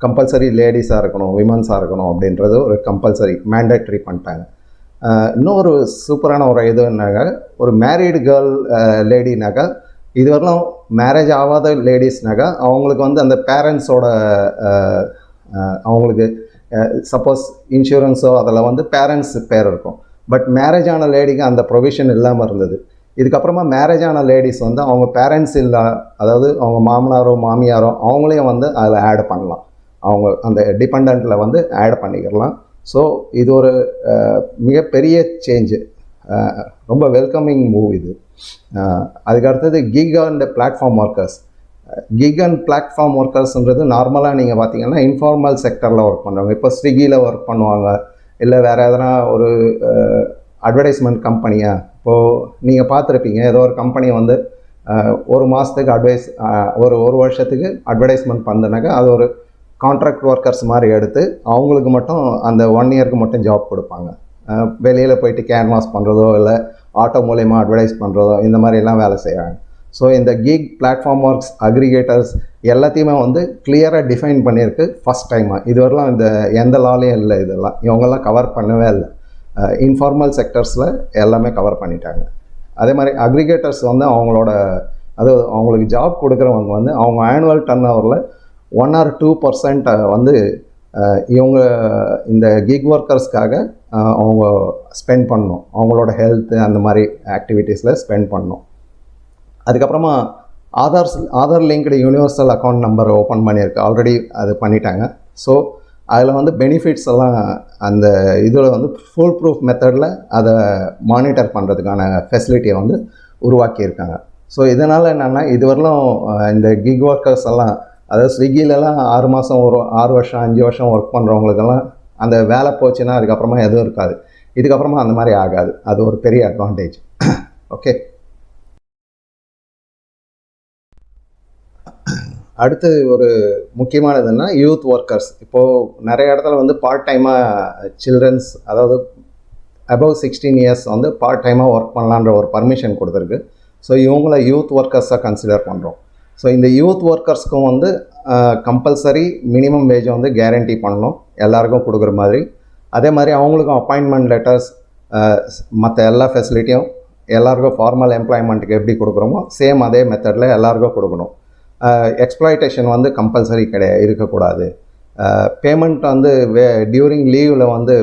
கம்பல்சரி லேடிஸாக இருக்கணும், விமன்ஸாக இருக்கணும் அப்படின்றது ஒரு கம்பல்சரி மேண்டேட்ரி பண்ணிட்டாங்க. இன்னொரு சூப்பரான ஒரு இதுனாக்கா, ஒரு மேரீடு கேர்ள் லேடினாக்கா, இதுவரையிலும் மேரேஜ் ஆகாத லேடிஸ்னாக்கா அவங்களுக்கு வந்து அந்த பேரண்ட்ஸோட அவங்களுக்கு சப்போஸ் இன்சூரன்ஸோ அதில் வந்து பேரண்ட்ஸ் பேர் இருக்கும். பட் மேரேஜ் ஆன லேடிக்கு அந்த ப்ரொவிஷன் இல்லாமல் இருந்தது. இதுக்கப்புறமா மேரேஜ் ஆன லேடிஸ் வந்து அவங்க பேரண்ட்ஸ் இல்லை, அதாவது அவங்க மாமனாரோ மாமியாரோ அவங்களையும் வந்து அதில் ஆட் பண்ணலாம், அவங்க அந்த டிபெண்டில் வந்து ஆட் பண்ணிக்கலாம். ஸோ இது ஒரு மிகப்பெரிய சேஞ்சு, ரொம்ப வெல்கமிங் மூவ் இது. அதுக்கு அடுத்தது gig and platform workers. Gig and platform ஒர்க்கர்ஸ்ன்றது நார்மலாக நீங்கள் பார்த்தீங்கன்னா இன்ஃபார்மல் செக்டரில் ஒர்க் பண்ணுறவங்க. இப்போ ஸ்விக்கியில் ஒர்க் பண்ணுவாங்க, இல்லை வேறு எதனா ஒரு அட்வர்டைஸ்மெண்ட் கம்பெனியாக. இப்போது நீங்கள் பார்த்துருப்பீங்க, ஏதோ ஒரு கம்பெனி வந்து ஒரு மாதத்துக்கு ஒரு வருஷத்துக்கு அட்வர்டைஸ்மெண்ட் பண்ணுனாக்கா அது ஒரு கான்ட்ராக்ட் ஒர்க்கர்ஸ் மாதிரி எடுத்து அவங்களுக்கு மட்டும் அந்த 1 இயருக்கு மட்டும் ஜாப் கொடுப்பாங்க. வெளியில் போயிட்டு கேன்வாஸ் பண்ணுறதோ இல்லை ஆட்டோ மூலயமா அட்வர்டைஸ் பண்ணுறதோ இந்த மாதிரிலாம் வேலை செய்கிறாங்க. ஸோ இந்த கிக், பிளாட்ஃபார்ம் ஒர்க்ஸ், அக்ரிகேட்டர்ஸ் எல்லாத்தையுமே வந்து கிளியராக டிஃபைன் பண்ணியிருக்கு ஃபஸ்ட் டைமாக. இதுவரைலாம் இந்த எந்த லாலையும் இல்லை, இதெல்லாம் இவங்கெல்லாம் கவர் பண்ணவே இல்லை. இன்ஃபார்மல் செக்டர்ஸில் எல்லாமே கவர் பண்ணிட்டாங்க. அதே மாதிரி அக்ரிகேட்டர்ஸ் வந்து அதாவது அவங்களுக்கு ஜாப் கொடுக்குறவங்க வந்து அவங்க ஆனுவல் டர்ன் ஓவரில் 1 or 2% வந்து இவங்க இந்த கிக் ஒர்க்கர்ஸ்க்காக அவங்க ஸ்பெண்ட் பண்ணணும், அவங்களோட ஹெல்த்து அந்த மாதிரி ஆக்டிவிட்டீஸில் ஸ்பெண்ட் பண்ணணும். அதுக்கப்புறமா Aadhaar linked universal account number open பண்ணியிருக்கு, ஆல்ரெடி அது பண்ணிட்டாங்க. ஸோ அதில் வந்து பெனிஃபிட்ஸ் எல்லாம் அந்த இதில் வந்து ஃபுல் ப்ரூஃப் மெத்தடில் அதை மானிட்டர் பண்ணுறதுக்கான ஃபெசிலிட்டியை வந்து உருவாக்கியிருக்காங்க. ஸோ இதனால் என்னென்னா இதுவரையிலும் இந்த கிக் ஒர்க்கர்ஸ் எல்லாம், அதாவது ஸ்விக்கிலலாம் 6 மாதம் 6 வருஷம் 5 வருஷம் ஒர்க் பண்ணுறவங்களுக்கெல்லாம் அந்த வேலை போச்சுன்னா அதுக்கப்புறமா எதுவும் இருக்காது. இதுக்கப்புறமா அந்த மாதிரி ஆகாது. அது ஒரு பெரிய அட்வான்டேஜ். ஓகே, அடுத்து ஒரு முக்கியமானதுன்னா யூத் ஒர்க்கர்ஸ். இப்போது நிறைய இடத்துல வந்து பார்ட் டைமாக சில்ட்ரன்ஸ், அதாவது அபவ் 16 இயர்ஸ் வந்து பார்ட் டைமாக ஒர்க் பண்ணலான்ற ஒரு பர்மிஷன் கொடுத்துருக்கு. ஸோ இவங்கள யூத் ஒர்க்கர்ஸாக கன்சிடர் பண்ணுறோம். ஸோ இந்த யூத் ஒர்க்கர்ஸ்க்கும் வந்து கம்பல்சரி மினிமம் வேஜை வந்து கேரண்டி பண்ணணும், எல்லாருக்கும் கொடுக்குற மாதிரி. அதே மாதிரி அவங்களுக்கும் அப்பாயின்மெண்ட் லெட்டர்ஸ், மற்ற எல்லா ஃபெசிலிட்டியும் எல்லாருக்கும் ஃபார்மல் எம்ப்ளாய்மெண்ட்டுக்கு எப்படி கொடுக்குறோமோ சேம் அதே மெத்தடில் எல்லாருக்கும் கொடுக்கணும். எக்ஸ்ப்ளாய்டேஷன் வந்து கம்பல்சரி இருக்கக்கூடாது. பேமெண்ட் வந்து டியூரிங் லீவில் வந்து,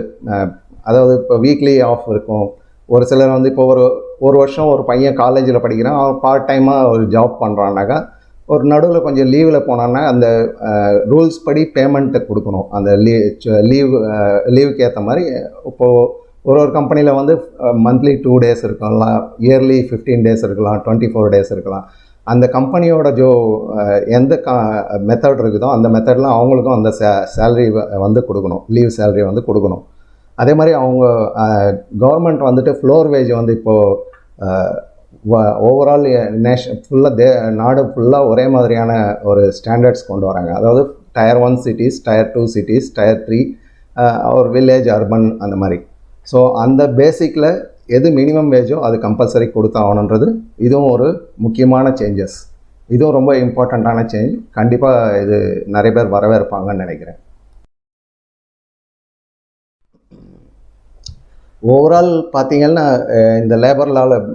அதாவது இப்போ வீக்லி ஆஃப் இருக்கும். ஒரு சிலர் வந்து இப்போ ஒரு வருஷம் ஒரு பையன் காலேஜில் படிக்கிறான், அவன் பார்ட் டைமாக ஒரு ஜாப் பண்ணுறான்னாக்கா ஒரு நடுவில் கொஞ்சம் லீவில் போனான்னா அந்த ரூல்ஸ் படி பேமெண்ட்டை கொடுக்கணும். அந்த லீவுக்கு ஏற்ற மாதிரி இப்போது ஒரு கம்பெனியில் வந்து மந்த்லி 2 days இருக்கலாம், இயர்லி 15 days இருக்கலாம், 24 days இருக்கலாம். அந்த கம்பெனியோட எந்த மெத்தட் இருக்குதோ அந்த மெத்தடில் அவங்களுக்கும் அந்த சேலரி வந்து கொடுக்கணும், லீவ் சேலரி வந்து கொடுக்கணும். அதே மாதிரி அவங்க கவர்மெண்ட் வந்துட்டு ஃப்ளோர் வேஜ் வந்து இப்போது ஓவரால் ஃபுல்லாக நாடு ஃபுல்லாக ஒரே மாதிரியான ஒரு ஸ்டாண்டர்ட்ஸ் கொண்டு வராங்க. அதாவது Tier 1 cities, Tier 2 cities, Tier 3 ஒரு வில்லேஜ், அர்பன், அந்த மாதிரி. ஸோ அந்த பேசிக்கில் எது மினிமம் வேஜோ அது கம்பல்சரி கொடுத்தாகணுன்றது இதுவும் ஒரு முக்கியமான சேஞ்சஸ். இதுவும் ரொம்ப இம்பார்ட்டண்ட்டான சேஞ்ச். கண்டிப்பாக இது நிறைய பேர் வரவேற்பாங்கன்னு நினைக்கிறேன். ஓவரால் பார்த்திங்கன்னா இந்த லேபர் லாவில்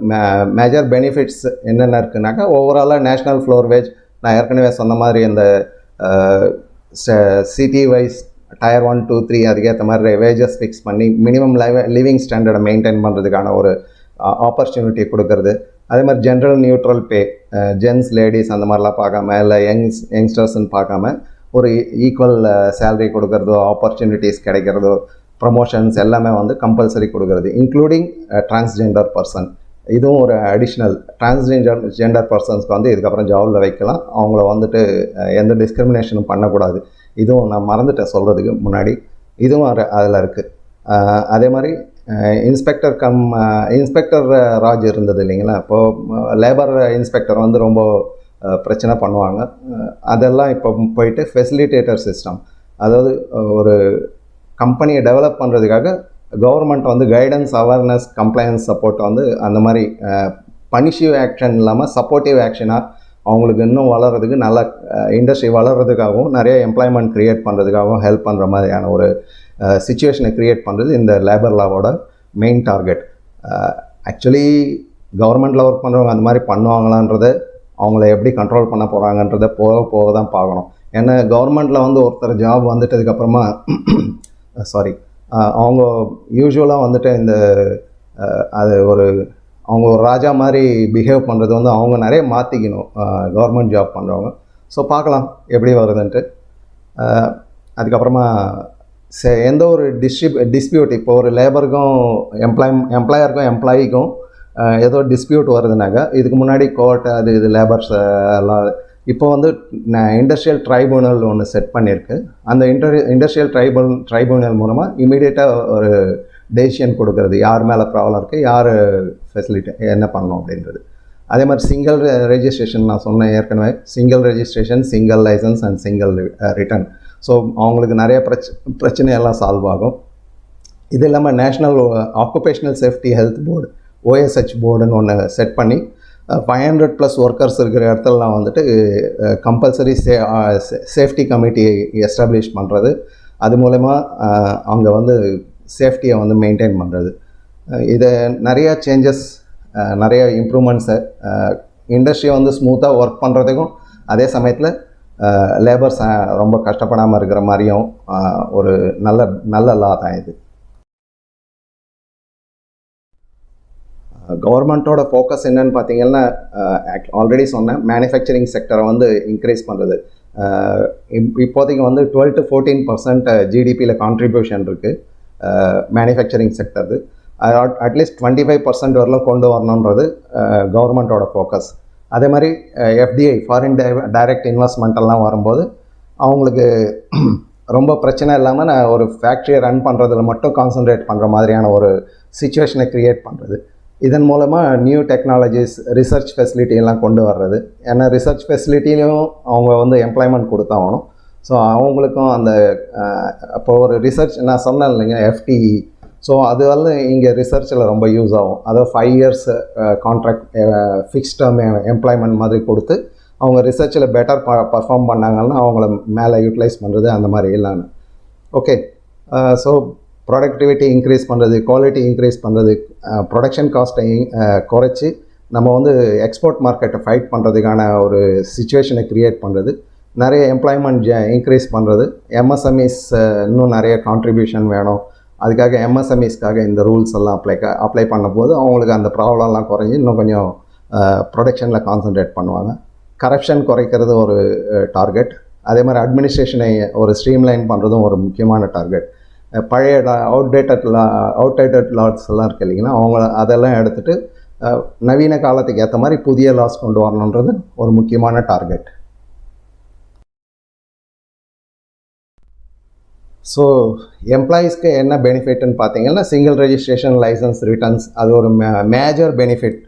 மேஜர் பெனிஃபிட்ஸ் என்னென்ன இருக்குனாக்கா, ஓவராலாக நேஷ்னல் ஃப்ளோர் வேஜ் நான் ஏற்கனவே சொன்ன மாதிரி இந்த சிட்டி வைஸ் Tier 1, 2, 3 அதுக்கேற்ற மாதிரி வேஜஸ் ஃபிக்ஸ் பண்ணி மினிமம் லிவிங் ஸ்டாண்டர்டை மெயின்டைன் பண்ணுறதுக்கான ஒரு ஆப்பர்ச்சுனிட்டி கொடுக்கறது. அதே மாதிரி ஜென்ரல் நியூட்ரல் பே, ஜென்ஸ் லேடிஸ் அந்த மாதிரிலாம் பார்க்காம, இல்லை யங்ஸ்டர்ஸ்ன்னு பார்க்காம ஒரு ஈக்குவல் சேலரி கொடுக்கறதோ, ஆப்பர்ச்சுனிட்டிஸ் கிடைக்கிறதோ, ப்ரமோஷன்ஸ் எல்லாமே வந்து கம்பல்சரி கொடுக்கறது, இன்க்ளூடிங் டிரான்ஸ்ஜெண்டர் பர்சன். இதுவும் ஒரு அடிஷ்னல். டிரான்ஸ்ஜெண்டர் பர்சன்ஸ்க்கு வந்து இதுக்கப்புறம் ஜாபில் வைக்கலாம். அவங்கள வந்துட்டு எந்த டிஸ்கிரிமினேஷனும் பண்ணக்கூடாது. இதுவும் நான் மறந்துட்டேன் சொல்கிறதுக்கு முன்னாடி. இதுவும் அதில் இருக்குது. அதே மாதிரி இன்ஸ்பெக்டர் ராஜ் இருந்தது இல்லைங்களா, இப்போது லேபர் இன்ஸ்பெக்டர் வந்து ரொம்ப பிரச்சனை பண்ணுவாங்க. அதெல்லாம் இப்போ போயிட்டு ஃபெசிலிட்டேட்டர் சிஸ்டம், அதாவது ஒரு கம்பெனியை டெவலப் பண்ணுறதுக்காக கவர்மெண்ட் வந்து கைடன்ஸ், அவேர்னஸ், கம்ப்ளைன்ஸ், சப்போர்ட் வந்து அந்த மாதிரி பனிஷிவ் ஆக்ஷன் இல்லாமல் சப்போர்ட்டிவ் ஆக்ஷனாக அவங்களுக்கு இன்னும் வளர்கிறதுக்கு, நல்ல இண்டஸ்ட்ரி வளர்கிறதுக்காகவும், நிறைய எம்ப்ளாய்மெண்ட் க்ரியேட் பண்ணுறதுக்காகவும் ஹெல்ப் பண்ணுற மாதிரியான ஒரு சிச்சுவேஷனை க்ரியேட் பண்ணுறது இந்த லேபர் லாவோட மெயின் டார்கெட். ஆக்சுவலி கவர்மெண்ட்டில் ஒர்க் பண்ணுறவங்க அந்த மாதிரி பண்ணுவாங்களான்றதை, அவங்கள எப்படி கண்ட்ரோல் பண்ண போகிறாங்கன்றதை போக தான் பார்க்கணும். ஏன்னா கவர்மெண்ட்டில் வந்து ஒருத்தர் ஜாப் வந்துட்டதுக்கப்புறமா அவங்க யூஸ்வலாக வந்துட்டு இந்த அது அவங்க ஒரு ராஜா மாதிரி பிஹேவ் பண்ணுறது வந்து அவங்க நிறைய மாற்றிக்கணும் கவர்மெண்ட் ஜாப் பண்ணுறவங்க. ஸோ பார்க்கலாம் எப்படி வருதுன்ட்டு. அதுக்கப்புறமா எந்த ஒரு டிஸ்பியூட், இப்போ ஒரு லேபருக்கும் எம்ப்ளாயருக்கும் எம்ப்ளாயிக்கும் ஏதோ டிஸ்பியூட் வருதுனாக்கா, இதுக்கு முன்னாடி கோர்ட் இது லேபர்ஸ் எல்லாம் இப்போ வந்து இண்டஸ்ட்ரியல் ட்ரைபுனல் ஒன்று செட் பண்ணியிருக்கு. அந்த இண்டஸ்ட்ரியல் ட்ரைபுனல் மூலமாக இமீடியட்டாக ஒரு டெசிஷன் கொடுக்கறது, யார் மேலே ப்ராப்ளம் இருக்குது, யார் ஃபெசிலிட்டி என்ன பண்ணணும் அப்படின்றது. அதே மாதிரி சிங்கிள் ரெஜிஸ்ட்ரேஷன் நான் சொன்னேன் ஏற்கனவே, single registration, single licence and single return. So அவங்களுக்கு நிறைய பிரச்சனையெல்லாம் சால்வ் ஆகும். இது இல்லாமல் national occupational safety health board, OSH போர்டுன்னு ஒன்று செட் பண்ணி 500+ ஒர்க்கர்ஸ் இருக்கிற இடத்துலலாம் வந்துட்டு கம்பல்சரி சேஃப்டி கமிட்டி எஸ்டாப்ளிஷ் பண்ணுறது. அது மூலமா அவங்க வந்து சேஃப்டியை வந்து மெயின்டைன் பண்ணுறது. இது நிறைய சேஞ்சஸ், நிறைய இம்ப்ரூவ்மெண்ட்ஸை இண்டஸ்ட்ரியை வந்து ஸ்மூத்தாக ஒர்க் பண்ணுறதுக்கும், அதே சமயத்தில் லேபர்ஸ் ரொம்ப கஷ்டப்படாமல் இருக்கிற மாதிரியும் ஒரு நல்ல லா தான் இது. கவர்மெண்ட்டோட ஃபோக்கஸ் என்னன்னு பார்த்தீங்கன்னா, ஆல்ரெடி சொன்னேன், மேனுஃபேக்சரிங் செக்டரை வந்து இன்க்ரீஸ் பண்ணுறது. இப்போதைக்கு வந்து 12-14% ஜிடிபியில் கான்ட்ரிபியூஷன் இருக்குது மேனுஃபேக்சரிங் செக்டரு. அட்லீஸ்ட் 25% வரலாம் கொண்டு வரணுன்றது கவர்மெண்ட்டோட ஃபோக்கஸ். அதே மாதிரி எஃப்டிஐ ஃபாரின் டைரக்ட் இன்வெஸ்ட்மெண்ட்டெல்லாம் வரும்போது அவங்களுக்கு ரொம்ப பிரச்சனை இல்லாமல் நான் ஒரு ஃபேக்ட்ரியை ரன் பண்ணுறதுல மட்டும் கான்சன்ட்ரேட் பண்ணுற மாதிரியான ஒரு சிச்சுவேஷனை க்ரியேட் பண்ணுறது. இதன் மூலமாக நியூ டெக்னாலஜிஸ், ரிசர்ச் ஃபெசிலிட்டி எல்லாம் கொண்டு வர்றது. ஏன்னா ரிசர்ச் ஃபெசிலிட்டிலையும் அவங்க வந்து எம்ப்ளாய்மெண்ட் கொடுத்தாகணும். ஸோ அவங்களுக்கும் அந்த இப்போ ஒரு ரிசர்ச் நான் சொன்னேன் இல்லைங்க எஃப்டிஇ, ஸோ அது வந்து இங்கே ரிசர்ச்சில் ரொம்ப யூஸ் ஆகும். அதாவது 5 years contract fixed term employment மாதிரி கொடுத்து அவங்க ரிசர்ச்சில் பெட்டர் பர்ஃபார்ம் பண்ணாங்கன்னா அவங்கள மேலே யூட்டிலைஸ் பண்ணுறது அந்த மாதிரி இல்லாமல். ஓகே, ஸோ ப்ரொடக்டிவிட்டி இன்க்ரீஸ் பண்ணுறது, குவாலிட்டி இன்க்ரீஸ் பண்ணுறது, ப்ரொடக்ஷன் காஸ்ட்டை குறைச்சி நம்ம வந்து எக்ஸ்போர்ட் மார்க்கெட்டை ஃபைட் பண்ணுறதுக்கான ஒரு சிச்சுவேஷனை க்ரியேட் பண்ணுறது, நிறைய எம்ப்ளாய்மெண்ட் இன்க்ரீஸ் பண்ணுறது. எம்எஸ்எம்இஸ் இன்னும் நிறைய கான்ட்ரிபியூஷன் வேணும். அதுக்காக எம்எஸ்எம்இஸ்க்காக இந்த ரூல்ஸ் எல்லாம் அப்ளை பண்ணும்போது அவங்களுக்கு அந்த ப்ராப்ளம்லாம் குறைஞ்சி இன்னும் கொஞ்சம் ப்ரொடக்ஷனில் கான்சன்ட்ரேட் பண்ணுவாங்க. கரப்ஷன் குறைக்கிறது ஒரு டார்கெட். அதே மாதிரி அட்மினிஸ்ட்ரேஷனை ஒரு ஸ்ட்ரீம்லைன் பண்ணுறதும் ஒரு முக்கியமான டார்கெட். பழைய அவுட்டேட்டட் லாஸ் எல்லாம் இருக்குது இல்லைங்களா, அவங்க அதெல்லாம் எடுத்துகிட்டு நவீன காலத்துக்கு ஏற்ற மாதிரி புதிய லாஸ் கொண்டு வரணுன்றது ஒரு முக்கியமான டார்கெட். ஸோ எம்ப்ளாயீஸ்க்கு என்ன பெனிஃபிட்னு பார்த்தீங்கன்னா சிங்கிள் ரெஜிஸ்ட்ரேஷன் லைசன்ஸ் ரிட்டர்ன்ஸ், அது ஒரு மேஜர் பெனிஃபிட்.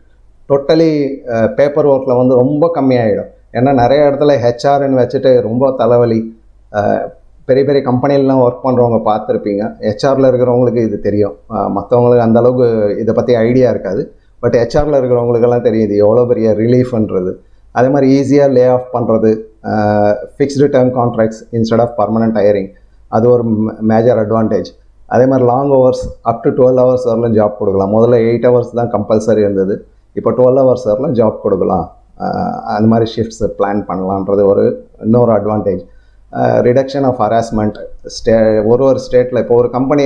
டோட்டலி பேப்பர் ஒர்க்கில் வந்து ரொம்ப கம்மியாகிடும். ஏன்னா நிறைய இடத்துல ஹெச்ஆர்னு வச்சுட்டு ரொம்ப தலைவலி. பெரிய பெரிய கம்பெனிலலாம் ஒர்க் பண்ணுறவங்க பார்த்துருப்பீங்க. ஹெச்ஆரில் இருக்கிறவங்களுக்கு இது தெரியும், மற்றவங்களுக்கு அந்தளவுக்கு இதை பற்றி ஐடியா இருக்காது. பட் ஹெச்ஆரில் இருக்கிறவங்களுக்கெல்லாம் தெரியுது எவ்வளோ பெரிய ரிலீஃப்ன்றது. அதே மாதிரி ஈஸியாக லே ஆஃப் பண்ணுறது, fixed term contracts instead of permanent hiring, அது ஒரு மேஜர் அட்வான்டேஜ். அதே மாதிரி long hours up to 12 hours வரலாம் ஜாப் கொடுக்கலாம். முதல்ல 8 ஹவர்ஸ் தான் கம்பல்சரி இருந்தது, இப்போ 12 ஹவர்ஸ் வரலாம் ஜாப் கொடுக்கலாம். அந்த மாதிரி ஷிஃப்ட்ஸ் பிளான் பண்ணலான்றது இன்னொரு அட்வான்டேஜ். Reduction of harassment. ஒரு ஸ்டேட்டில் இப்போ ஒரு கம்பெனி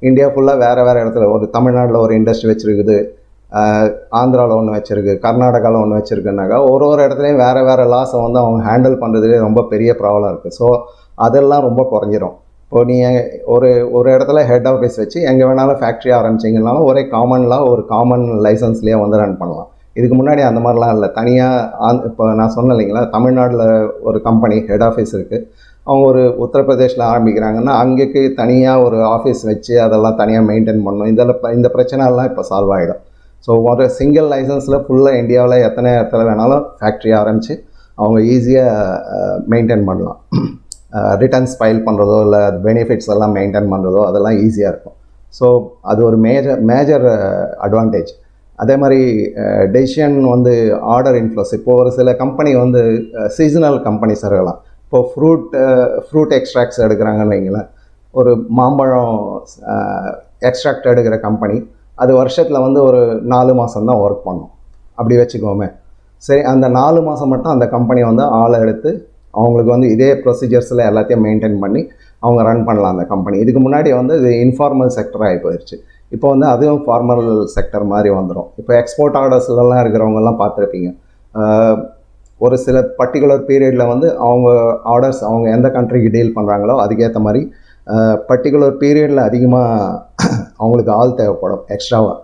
இந்தியா ஃபுல்லாக வேறு இடத்துல, ஒரு தமிழ்நாட்டில் ஒரு இண்டஸ்ட்ரி வச்சுருக்குது, ஆந்திராவில் ஒன்று வச்சுருக்கு, கர்நாடகாவில் ஒன்று வச்சுருக்குனாக்கா ஒரு இடத்துலையும் வேறு லாஸை வந்து அவங்க ஹேண்டில் பண்ணுறதுலே ரொம்ப பெரிய ப்ராப்ளம் இருக்குது. ஸோ அதெல்லாம் ரொம்ப குறைஞ்சிரும். இப்போது நீங்கள் ஒரு இடத்துல ஹெட் ஆஃபீஸ் வச்சு எங்கே வேணாலும் ஃபேக்ட்ரி ஆரம்பிச்சிங்கனாலும் ஒரே ஒரு காமன் லைசன்ஸ்லேயே வந்து ரன் பண்ணலாம். இதுக்கு முன்னாடி அந்த மாதிரிலாம் இல்லை. தனியாக இப்போ நான் சொன்னேன் இல்லைங்களா, தமிழ்நாட்டில் ஒரு கம்பெனி ஹெட் ஆஃபீஸ் இருக்குது, அவங்க ஒரு உத்தரப்பிரதேஷில் ஆரம்பிக்கிறாங்கன்னா அங்கேக்கு தனியாக ஒரு ஆஃபீஸ் வச்சு அதெல்லாம் தனியாக மெயின்டைன் பண்ணணும். இந்த பிரச்சனைலாம் இப்போ சால்வ் ஆகிடும். ஸோ ஒரு சிங்கிள் லைசன்ஸில் ஃபுல்லாக இந்தியாவில் எத்தனை இடத்துல வேணாலும் ஃபேக்ட்ரி ஆரம்பித்து அவங்க ஈஸியாக மெயின்டைன் பண்ணலாம். ரிட்டர்ன்ஸ் ஃபைல் பண்ணுறதோ இல்லை அது பெனிஃபிட்ஸ் எல்லாம் மெயின்டைன் பண்ணுறதோ அதெல்லாம் ஈஸியாக இருக்கும். ஸோ அது ஒரு மேஜர் அட்வான்டேஜ். அதே மாதிரி டெசிஷன் வந்து ஆர்டர் இன்ஃப்ளோஸ். இப்போது ஒரு சில கம்பெனி வந்து சீசனல் கம்பெனிஸ் இருக்கலாம். இப்போது ஃப்ரூட் எக்ஸ்ட்ராக்ட்ஸ் எடுக்கிறாங்கன்னு வைங்களேன், ஒரு மாம்பழம் எக்ஸ்ட்ராக்ட் எடுக்கிற கம்பெனி அது வருஷத்தில் வந்து ஒரு 4 மாதம் தான் ஒர்க் பண்ணும் அப்படி வச்சுக்கோமே. சரி, அந்த 4 மாதம் மட்டும் அந்த கம்பெனி வந்து ஆளை எடுத்து அவங்களுக்கு வந்து இதே ப்ரொசீஜர்ஸில் எல்லாத்தையும் மெயின்டைன் பண்ணி அவங்க ரன் பண்ணலாம் அந்த கம்பெனி. இதுக்கு முன்னாடி வந்து இது இன்ஃபார்மல் செக்டராக போயிடுச்சு. இப்போ வந்து அதுவும் ஃபார்மல் செக்டர் மாதிரி வந்துடும். இப்போ எக்ஸ்போர்ட் ஆர்டர்ஸ்லாம் இருக்கிறவங்கெல்லாம் பார்த்துருப்பீங்க, ஒரு சில பர்டிகுலர் பீரியடில் வந்து அவங்க ஆர்டர்ஸ் அவங்க எந்த கண்ட்ரிக்கு டீல் பண்ணுறாங்களோ அதுக்கேற்ற மாதிரி பர்டிகுலர் பீரியடில் அதிகமாக அவங்களுக்கு ஆள் தேவைப்படும் எக்ஸ்ட்ராவாக.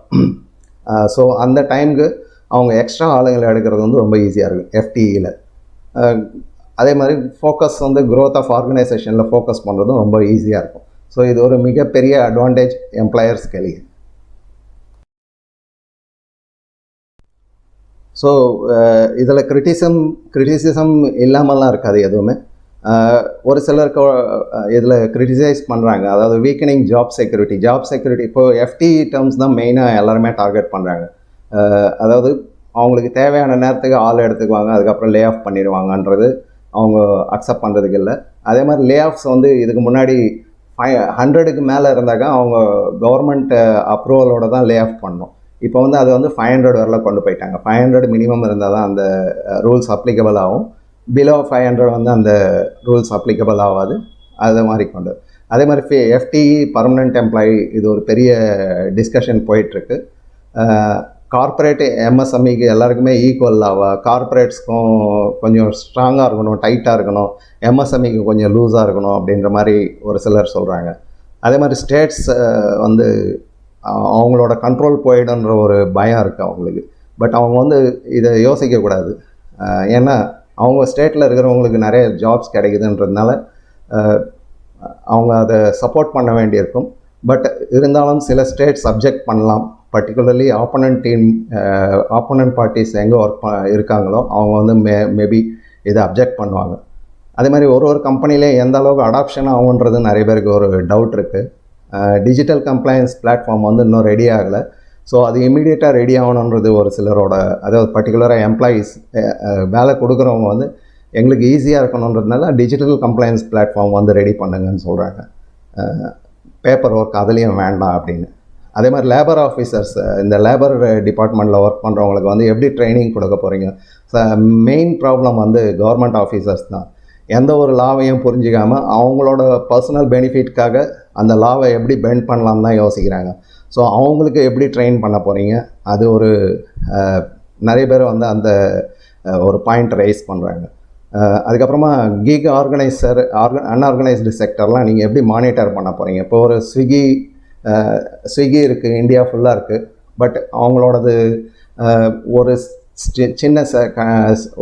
ஸோ அந்த டைமுக்கு அவங்க எக்ஸ்ட்ரா ஆளுங்களை எடுக்கிறது வந்து ரொம்ப ஈஸியாக இருக்கும் எஃப்டிஇயில். அதே மாதிரி ஃபோக்கஸ் வந்து க்ரோத் ஆஃப் ஆர்கனைசேஷனில் ஃபோக்கஸ் பண்ணுறதும் ரொம்ப ஈஸியாக இருக்கும். ஸோ இது ஒரு மிகப்பெரிய அட்வான்டேஜ் எம்ப்ளாயர்ஸ்க்கு வெளியே. ஸோ இதில் கிரிட்டிசிசம் இல்லாமலாம் இருக்காது எதுவுமே. ஒரு சிலருக்கு இதில் கிரிட்டிசைஸ் பண்ணுறாங்க, அதாவது வீக்கனிங் ஜாப் செக்யூரிட்டி. இப்போது எஃப்டிஇ டேர்ம்ஸ் தான் மெயினாக எல்லாருமே டார்கெட் பண்ணுறாங்க. அதாவது அவங்களுக்கு தேவையான நேரத்துக்கு ஆள் எடுத்துக்குவாங்க, அதுக்கப்புறம் லே ஆஃப் பண்ணிடுவாங்கன்றது அவங்க அக்செப்ட் பண்ணுறதுக்கு இல்லை. அதே மாதிரி லே ஆஃப்ஸ் வந்து இதுக்கு முன்னாடி 100க்கு மேலே இருந்தாக்கா அவங்க கவர்மெண்ட் அப்ரூவலோடு தான் லே ஆஃப் பண்ணணும். இப்போ வந்து அது வந்து 500 வரல கொண்டு போயிட்டாங்க. 500 மினிமம் இருந்தால் தான் அந்த ரூல்ஸ் அப்ளிகபிள் ஆகும். பிலோ 500 வந்து அந்த ரூல்ஸ் அப்ளிகபிள் ஆகாது. அது மாதிரி கொண்டு. அதே மாதிரி எஃப்டிஇ பர்மனெண்ட் எம்ப்ளாயி, இது ஒரு பெரிய டிஸ்கஷன் போயிட்டுருக்கு. கார்ப்பரேட் எம்எஸ்எம்இக்கு எல்லாருக்குமே ஈக்குவலாக கார்ப்பரேட்ஸ்க்கும் கொஞ்சம் ஸ்ட்ராங்காக இருக்கணும், டைட்டாக இருக்கணும், எம்எஸ்எம்இக்கு கொஞ்சம் லூஸாக இருக்கணும் அப்படின்ற மாதிரி ஒரு சிலர் சொல்கிறாங்க. அதே மாதிரி ஸ்டேட்ஸ் வந்து அவங்களோட கண்ட்ரோல் போயிடுன்ற ஒரு பயம் இருக்குது அவங்களுக்கு. பட் அவங்க வந்து இதை யோசிக்கக்கூடாது. ஏன்னா அவங்க ஸ்டேட்டில் இருக்கிறவங்களுக்கு நிறைய ஜாப்ஸ் கிடைக்குதுன்றதுனால அவங்க அதை சப்போர்ட் பண்ண வேண்டியிருக்கும். பட் இருந்தாலும் சில ஸ்டேட் சப்ஜெக்ட் பண்ணலாம். பர்டிகுலர்லி ஆப்போனன்ட் பார்ட்டிஸ் எங்கே இருக்காங்களோ அவங்க வந்து மேபி இதை அப்ஜெக்ட் பண்ணுவாங்க. அதே மாதிரி ஒரு கம்பெனிலே எந்த அளவுக்கு அடாப்ஷன் ஆகுன்றது நிறைய பேருக்கு ஒரு டவுட் இருக்குது. டிஜிட்டல் கம்ப்ளைன்ஸ் பிளாட்ஃபார்ம் வந்து இன்னும் ரெடி ஆகலை. ஸோ அது இமீடியட்டாக ரெடி ஆகணுன்றது ஒரு சிலரோட, அதாவது பர்டிகுலராக எம்ப்ளாயீஸ் வேலை கொடுக்குறவங்க வந்து எங்களுக்கு ஈஸியாக இருக்கணுன்றதுனால டிஜிட்டல் கம்ப்ளைன்ஸ் பிளாட்ஃபார்ம் வந்து ரெடி பண்ணுங்கன்னு சொல்கிறாங்க. பேப்பர் ஒர்க் அதுலேயும் வேண்டாம் அப்படின்னு. அதே மாதிரி லேபர் ஆஃபீஸர்ஸ், இந்த லேபர் டிபார்ட்மெண்ட்டில் ஒர்க் பண்ணுறவங்களுக்கு வந்து எப்படி ட்ரைனிங் கொடுக்க போகிறீங்க? மெயின் ப்ராப்ளம் வந்து கவர்மெண்ட் ஆஃபீஸர்ஸ் தான். எந்த ஒரு லாவையும் புரிஞ்சிக்காமல் அவங்களோட பர்சனல் பெனிஃபிட்காக அந்த லாவை எப்படி பெண்ட் பண்ணலான்னு தான் யோசிக்கிறாங்க. ஸோ அவங்களுக்கு எப்படி ட்ரெயின் பண்ண போகிறீங்க? அது ஒரு நிறைய பேர் வந்து அந்த ஒரு பாயிண்ட் ரைஸ் பண்ணுறாங்க. அதுக்கப்புறமா கிக் ஆர்கனைசர் அன்ஆர்கனைஸ்டு செக்டர்லாம் நீங்கள் எப்படி மானிட்டர் பண்ண போகிறீங்க? இப்போ ஒரு ஸ்விக்கி இருக்குது, இந்தியா ஃபுல்லாக இருக்குது. பட் அவங்களோடது ஒரு சின்ன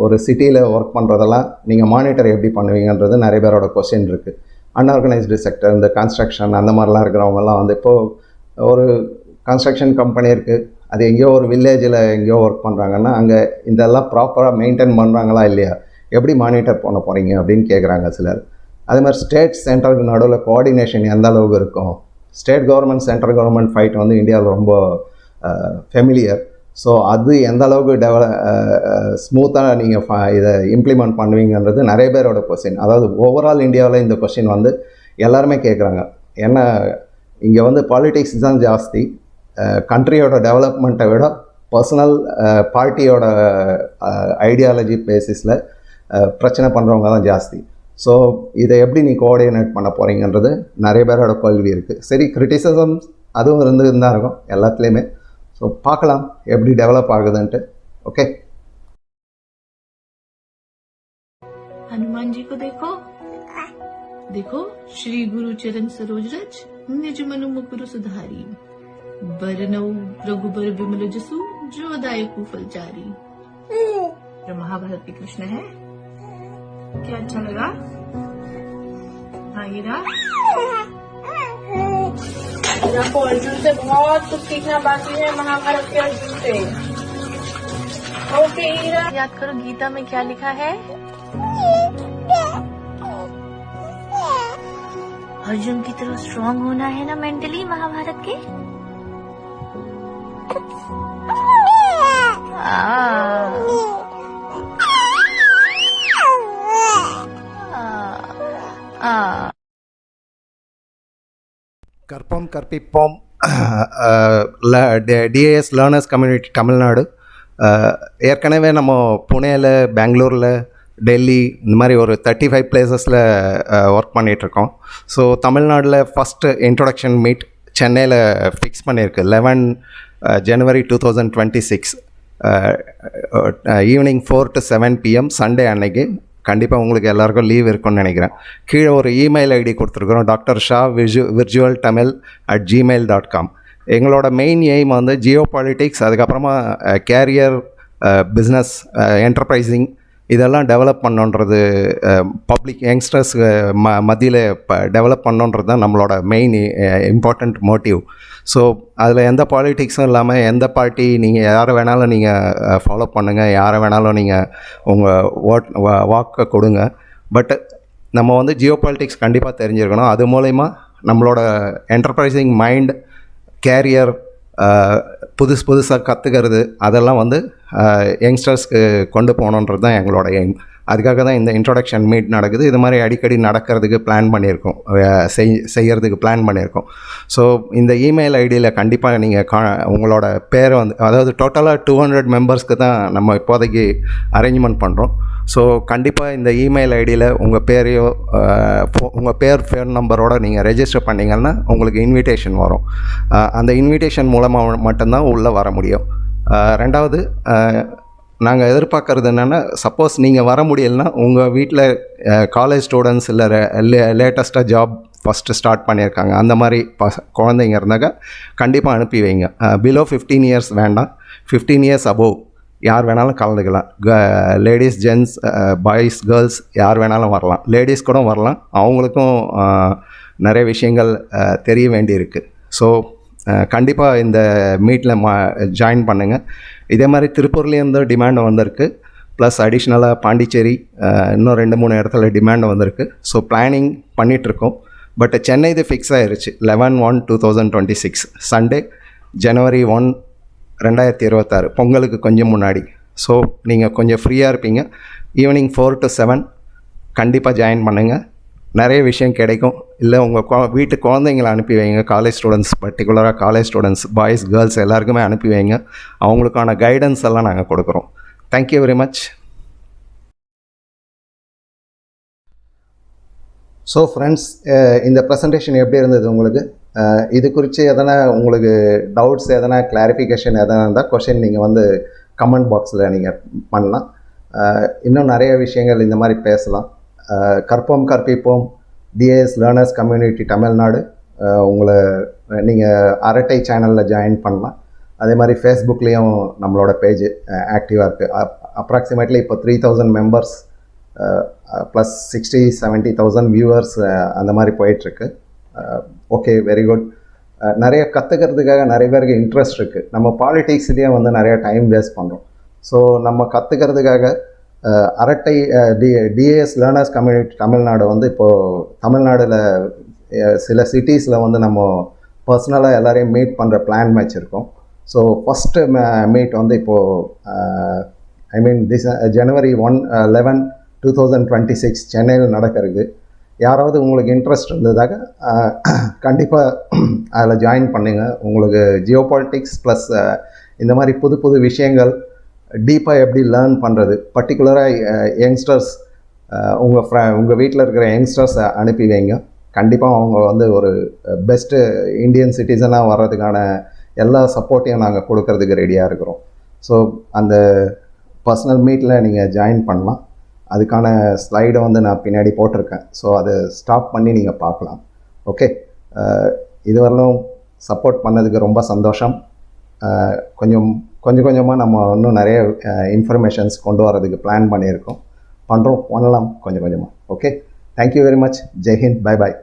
ஒரு சிட்டியில் ஒர்க் பண்ணுறதெல்லாம் நீங்கள் மானிட்டர் எப்படி பண்ணுவீங்கன்றது நிறைய பேரோட கொஸ்டின் இருக்குது. அன்ஆர்கனைஸ்டு செக்டர், இந்த கன்ஸ்ட்ரக்ஷன் அந்த மாதிரிலாம் இருக்கிறவங்கலாம் வந்து இப்போது ஒரு கன்ஸ்ட்ரக்ஷன் கம்பெனி இருக்குது, அது எங்கேயோ ஒரு வில்லேஜில் எங்கேயோ ஒர்க் பண்ணுறாங்கன்னா அங்கே இதெல்லாம் ப்ராப்பராக மெயின்டைன் பண்ணுறாங்களா இல்லையா, எப்படி மானிட்டர் பண்ண போகிறீங்க அப்படின்னு கேட்குறாங்க சிலர். அதே மாதிரி ஸ்டேட் சென்ட்ரலுக்கு நடுவில் கோஆர்டினேஷன் எந்த அளவுக்கு இருக்கும்? State government central government fight வந்து இந்தியாவில் ரொம்ப ஃபெமிலியர். ஸோ அது எந்த அளவுக்கு ஸ்மூத்தாக நீங்கள் இதை இம்ப்ளிமெண்ட் பண்ணுவீங்கன்றது நிறைய பேரோட கொஸ்டின். அதாவது ஓவரால் இந்தியாவில் இந்த கொஸ்டின் வந்து எல்லாருமே கேட்குறாங்க. ஏன்னா இங்கே வந்து பாலிடிக்ஸ் தான் ஜாஸ்தி. கண்ட்ரியோட டெவலப்மெண்ட்டை விட பர்சனல் பார்ட்டியோட ஐடியாலஜி பேசிஸில் பிரச்சனை பண்ணுறவங்க தான் ஜாஸ்தி. ஸோ இதை எப்படி நீ கோஆர்டினேட் பண்ண போகிறீங்கன்றது நிறைய பேரோட கேள்வி இருக்குது. சரி, கிரிட்டிசிசம் அதுவும் தான் இருக்கும் எல்லாத்துலேயுமே. ஸோ பார்க்கலாம் எப்படி டெவலப் ஆகுதுன்ட்டு. ஓகே, हनुमान जी को देखो, देखो श्री गुरु चरण सरोज रज निज मनु मुकुर सुधारी, बरनऊ रघुबर विमल जसु जो दायकु फलचारी। जो महाभारत के कृष्ण है, क्या अच्छा लगा? हाँ हीरा, को अर्जुन से बहुत कुछ सीखना बाकी है, महाभारत के अर्जुन से। ओके हीरा, याद करो गीता में क्या लिखा है? अर्जुन की तरह स्ट्रांग होना है ना मेंटली महाभारत के। கற்போம் கற்பிப்போம் டிஏஎஸ் லேர்னர்ஸ் கம்யூனிட்டி தமிழ்நாடு. ஏற்கனவே நம்ம புனேயில், பெங்களூரில், டெல்லி இந்த மாதிரி ஒரு 35 பிளேசஸில் ஒர்க் பண்ணிகிட்ருக்கோம். ஸோ தமிழ்நாட்டில் ஃபஸ்ட்டு இன்ட்ரொடக்ஷன் மீட் சென்னையில் ஃபிக்ஸ் பண்ணியிருக்கு 11 ஜனவரி 2026 ஈவினிங் 4 to 7 PM சண்டே அன்னைக்கு. கண்டிப்பாக உங்களுக்கு எல்லாருக்கும் லீவ் இருக்குன்னு நினைக்கிறேன். கீழே ஒரு இமெயில் ஐடி கொடுத்துருக்குறோம், drsha.virtualtamil@gmail.com. எங்களோட மெயின் எய்ம் வந்து ஜியோ பாலிட்டிக்ஸ், அதுக்கப்புறமா கேரியர், பிஸ்னஸ், என்டர்பிரைசிங் இதெல்லாம் டெவலப் பண்ணுன்றது, பப்ளிக் யங்ஸ்டர்ஸ் மத்தியில் டெவலப் பண்ணுன்றது தான் நம்மளோட மெயின் இம்பார்ட்டண்ட் மோட்டிவ். ஸோ அதில் எந்த பாலிட்டிக்ஸும் இல்லாமல் எந்த பார்ட்டி நீங்கள் யாரை வேணாலும் நீங்கள் ஃபாலோ பண்ணுங்கள், யாரை வேணாலும் நீங்கள் உங்கள் வாக்கை கொடுங்க. பட் நம்ம வந்து ஜியோ பாலிட்டிக்ஸ் கண்டிப்பாக தெரிஞ்சிருக்கணும். அது மூலயமா நம்மளோட என்டர்பிரைசிங் மைண்ட், கேரியர், புதுசாக கற்றுக்கிறது அதெல்லாம் வந்து யங்ஸ்டர்ஸ்க்கு கொண்டு போகணுன்றது தான் எங்களோட எய்ம். அதுக்காக தான் இந்த இன்ட்ரொடக்ஷன் மீட் நடக்குது. இது மாதிரி அடிக்கடி நடக்கிறதுக்கு பிளான் பண்ணியிருக்கோம், செய்கிறதுக்கு பிளான் பண்ணியிருக்கோம். ஸோ இந்த இமெயில் ஐடியில் கண்டிப்பாக நீங்கள் உங்களோட பேரை வந்து, அதாவது டோட்டலாக 200 மெம்பர்ஸ்க்கு தான் நம்ம இப்போதைக்கு அரேஞ்ச்மெண்ட் பண்ணுறோம். ஸோ கண்டிப்பாக இந்த இமெயில் ஐடியில் உங்கள் பேரையோ உங்கள் ஃபோன் நம்பரோடு நீங்கள் ரெஜிஸ்டர் பண்ணிங்கன்னா உங்களுக்கு இன்விடேஷன் வரும். அந்த இன்விடேஷன் மூலமாக மட்டும்தான் உள்ளே வர முடியும். ரெண்டாவது நாங்கள் எதிர்பார்க்குறது என்னென்னா, சப்போஸ் நீங்கள் வர முடியலைன்னா உங்கள் வீட்டில் காலேஜ் ஸ்டூடெண்ட்ஸ் இல்லை லேட்டஸ்ட்டாக ஜாப் ஃபஸ்ட்டு ஸ்டார்ட் பண்ணியிருக்காங்க அந்த மாதிரி குழந்தைங்க இருந்தாக்க கண்டிப்பாக அனுப்பி வைங்க. பிலோ 15 இயர்ஸ் வேண்டாம், 15 இயர்ஸ் அபோவ் யார் வேணாலும் கலந்துக்கலாம். லேடிஸ், ஜென்ட்ஸ், பாய்ஸ், கேர்ள்ஸ் யார் வேணாலும் வரலாம். லேடிஸ் கூட வரலாம், அவங்களுக்கும் நிறைய விஷயங்கள் தெரிய வேண்டியிருக்கு. ஸோ கண்டிப்பாக இந்த மீட்டில் ஜாயின் பண்ணுங்கள். இதே மாதிரி திருப்பூர்லேருந்து டிமாண்ட் வந்திருக்கு, ப்ளஸ் அடிஷ்னலாக பாண்டிச்சேரி இன்னும் 2-3 இடத்துல டிமாண்ட் வந்திருக்கு. ஸோ பிளானிங் பண்ணிகிட்ருக்கோம். பட் சென்னை இது ஃபிக்ஸ் ஆகிருச்சு. 11/1/2026 சண்டே ஜனவரி 1, 2026 பொங்கலுக்கு கொஞ்சம் முன்னாடி. ஸோ நீங்கள் கொஞ்சம் ஃப்ரீயாக இருப்பீங்க. ஈவினிங் 4 to 7 கண்டிப்பாக ஜாயின் பண்ணுங்கள். நிறைய விஷயம் கிடைக்கும். இல்லை உங்கள் வீட்டு குழந்தைங்களை அனுப்பி வைங்க. காலேஜ் ஸ்டூடெண்ட்ஸ், பர்டிகுலராக காலேஜ் ஸ்டூடெண்ட்ஸ், பாய்ஸ், கேர்ள்ஸ் எல்லாருக்குமே அனுப்பி வைங்க. அவங்களுக்கான கைடன்ஸ் எல்லாம் நாங்கள் கொடுக்குறோம். Thank you very much. So friends, இந்த ப்ரெசன்டேஷன் எப்படி இருந்தது உங்களுக்கு? இது குறித்து எதனா உங்களுக்கு டவுட்ஸ், எதனா கிளாரிஃபிகேஷன் எதனா இருந்தால் கொஷின் நீங்கள் வந்து கமெண்ட் பாக்ஸில் நீங்கள் பண்ணலாம். இன்னும் நிறைய விஷயங்கள் இந்த மாதிரி பேசலாம். கற்போம் கற்பிப்போம் டிஏஎஸ் லேர்னர்ஸ் கம்யூனிட்டி தமிழ்நாடு உங்களை நீங்கள் அரட்டை சேனலில் ஜாயின் பண்ணலாம். அதே மாதிரி ஃபேஸ்புக்லேயும் நம்மளோட பேஜ் ஆக்டிவாக இருக்குது. அப்ராக்சிமேட்லி இப்போ 3000 மெம்பர்ஸ் ப்ளஸ் 60-70,000 வியூவர்ஸ் அந்த மாதிரி போயிட்டுருக்கு. Okay, very good. நிறைய கற்றுக்கிறதுக்காக நிறைய பேருக்கு இன்ட்ரெஸ்ட் இருக்குது. நம்ம பாலிட்டிக்ஸ்லேயே வந்து நிறைய டைம் வேஸ்ட் பண்ணுறோம். ஸோ நம்ம கற்றுக்கிறதுக்காக அரட்டை டிஏஎஸ் லேர்னர்ஸ் கம்யூனிட்டி தமிழ்நாடு வந்து இப்போது தமிழ்நாடில் சில சிட்டிஸில் வந்து நம்ம பர்சனலாக எல்லோரையும் மீட் பண்ணுற பிளான் வச்சுருக்கோம். ஸோ ஃபஸ்ட்டு மீட் வந்து இப்போது ஜனவரி 11, 2026 சென்னையில் நடக்கிறது. யாராவது உங்களுக்கு இன்ட்ரெஸ்ட் இருந்ததாக கண்டிப்பாக அதில் ஜாயின் பண்ணுங்கள். உங்களுக்கு ஜியோ பாலிட்டிக்ஸ் ப்ளஸ் இந்த மாதிரி புது புது விஷயங்கள் டீப்பாக எப்படி லேர்ன் பண்ணுறது, பர்டிகுலராக யங்ஸ்டர்ஸ், உங்கள் வீட்டில் இருக்கிற யங்ஸ்டர்ஸை அனுப்பி வைங்க. கண்டிப்பாக அவங்க வந்து ஒரு பெஸ்ட்டு இந்தியன் சிட்டிசனாக வர்றதுக்கான எல்லா சப்போர்ட்டையும் நாங்கள் கொடுக்கறதுக்கு ரெடியாக இருக்கிறோம். ஸோ அந்த பர்சனல் மீட்டில் நீங்கள் ஜாயின் பண்ணலாம். அதுக்கான ஸ்லைடை வந்து நான் பின்னாடி போட்டிருக்கேன். ஸோ அதை ஸ்டாப் பண்ணி நீங்கள் பார்க்கலாம். ஓகே, இதுவரையிலும் சப்போர்ட் பண்ணதுக்கு ரொம்ப சந்தோஷம். கொஞ்சம் கொஞ்சமாக நம்ம இன்னும் நிறைய இன்ஃபர்மேஷன்ஸ் கொண்டு வரதுக்கு பிளான் பண்ணலாம் கொஞ்சம் கொஞ்சமாக. Okay, thank you very much. ஜெய்ஹிந்த், பை பாய்.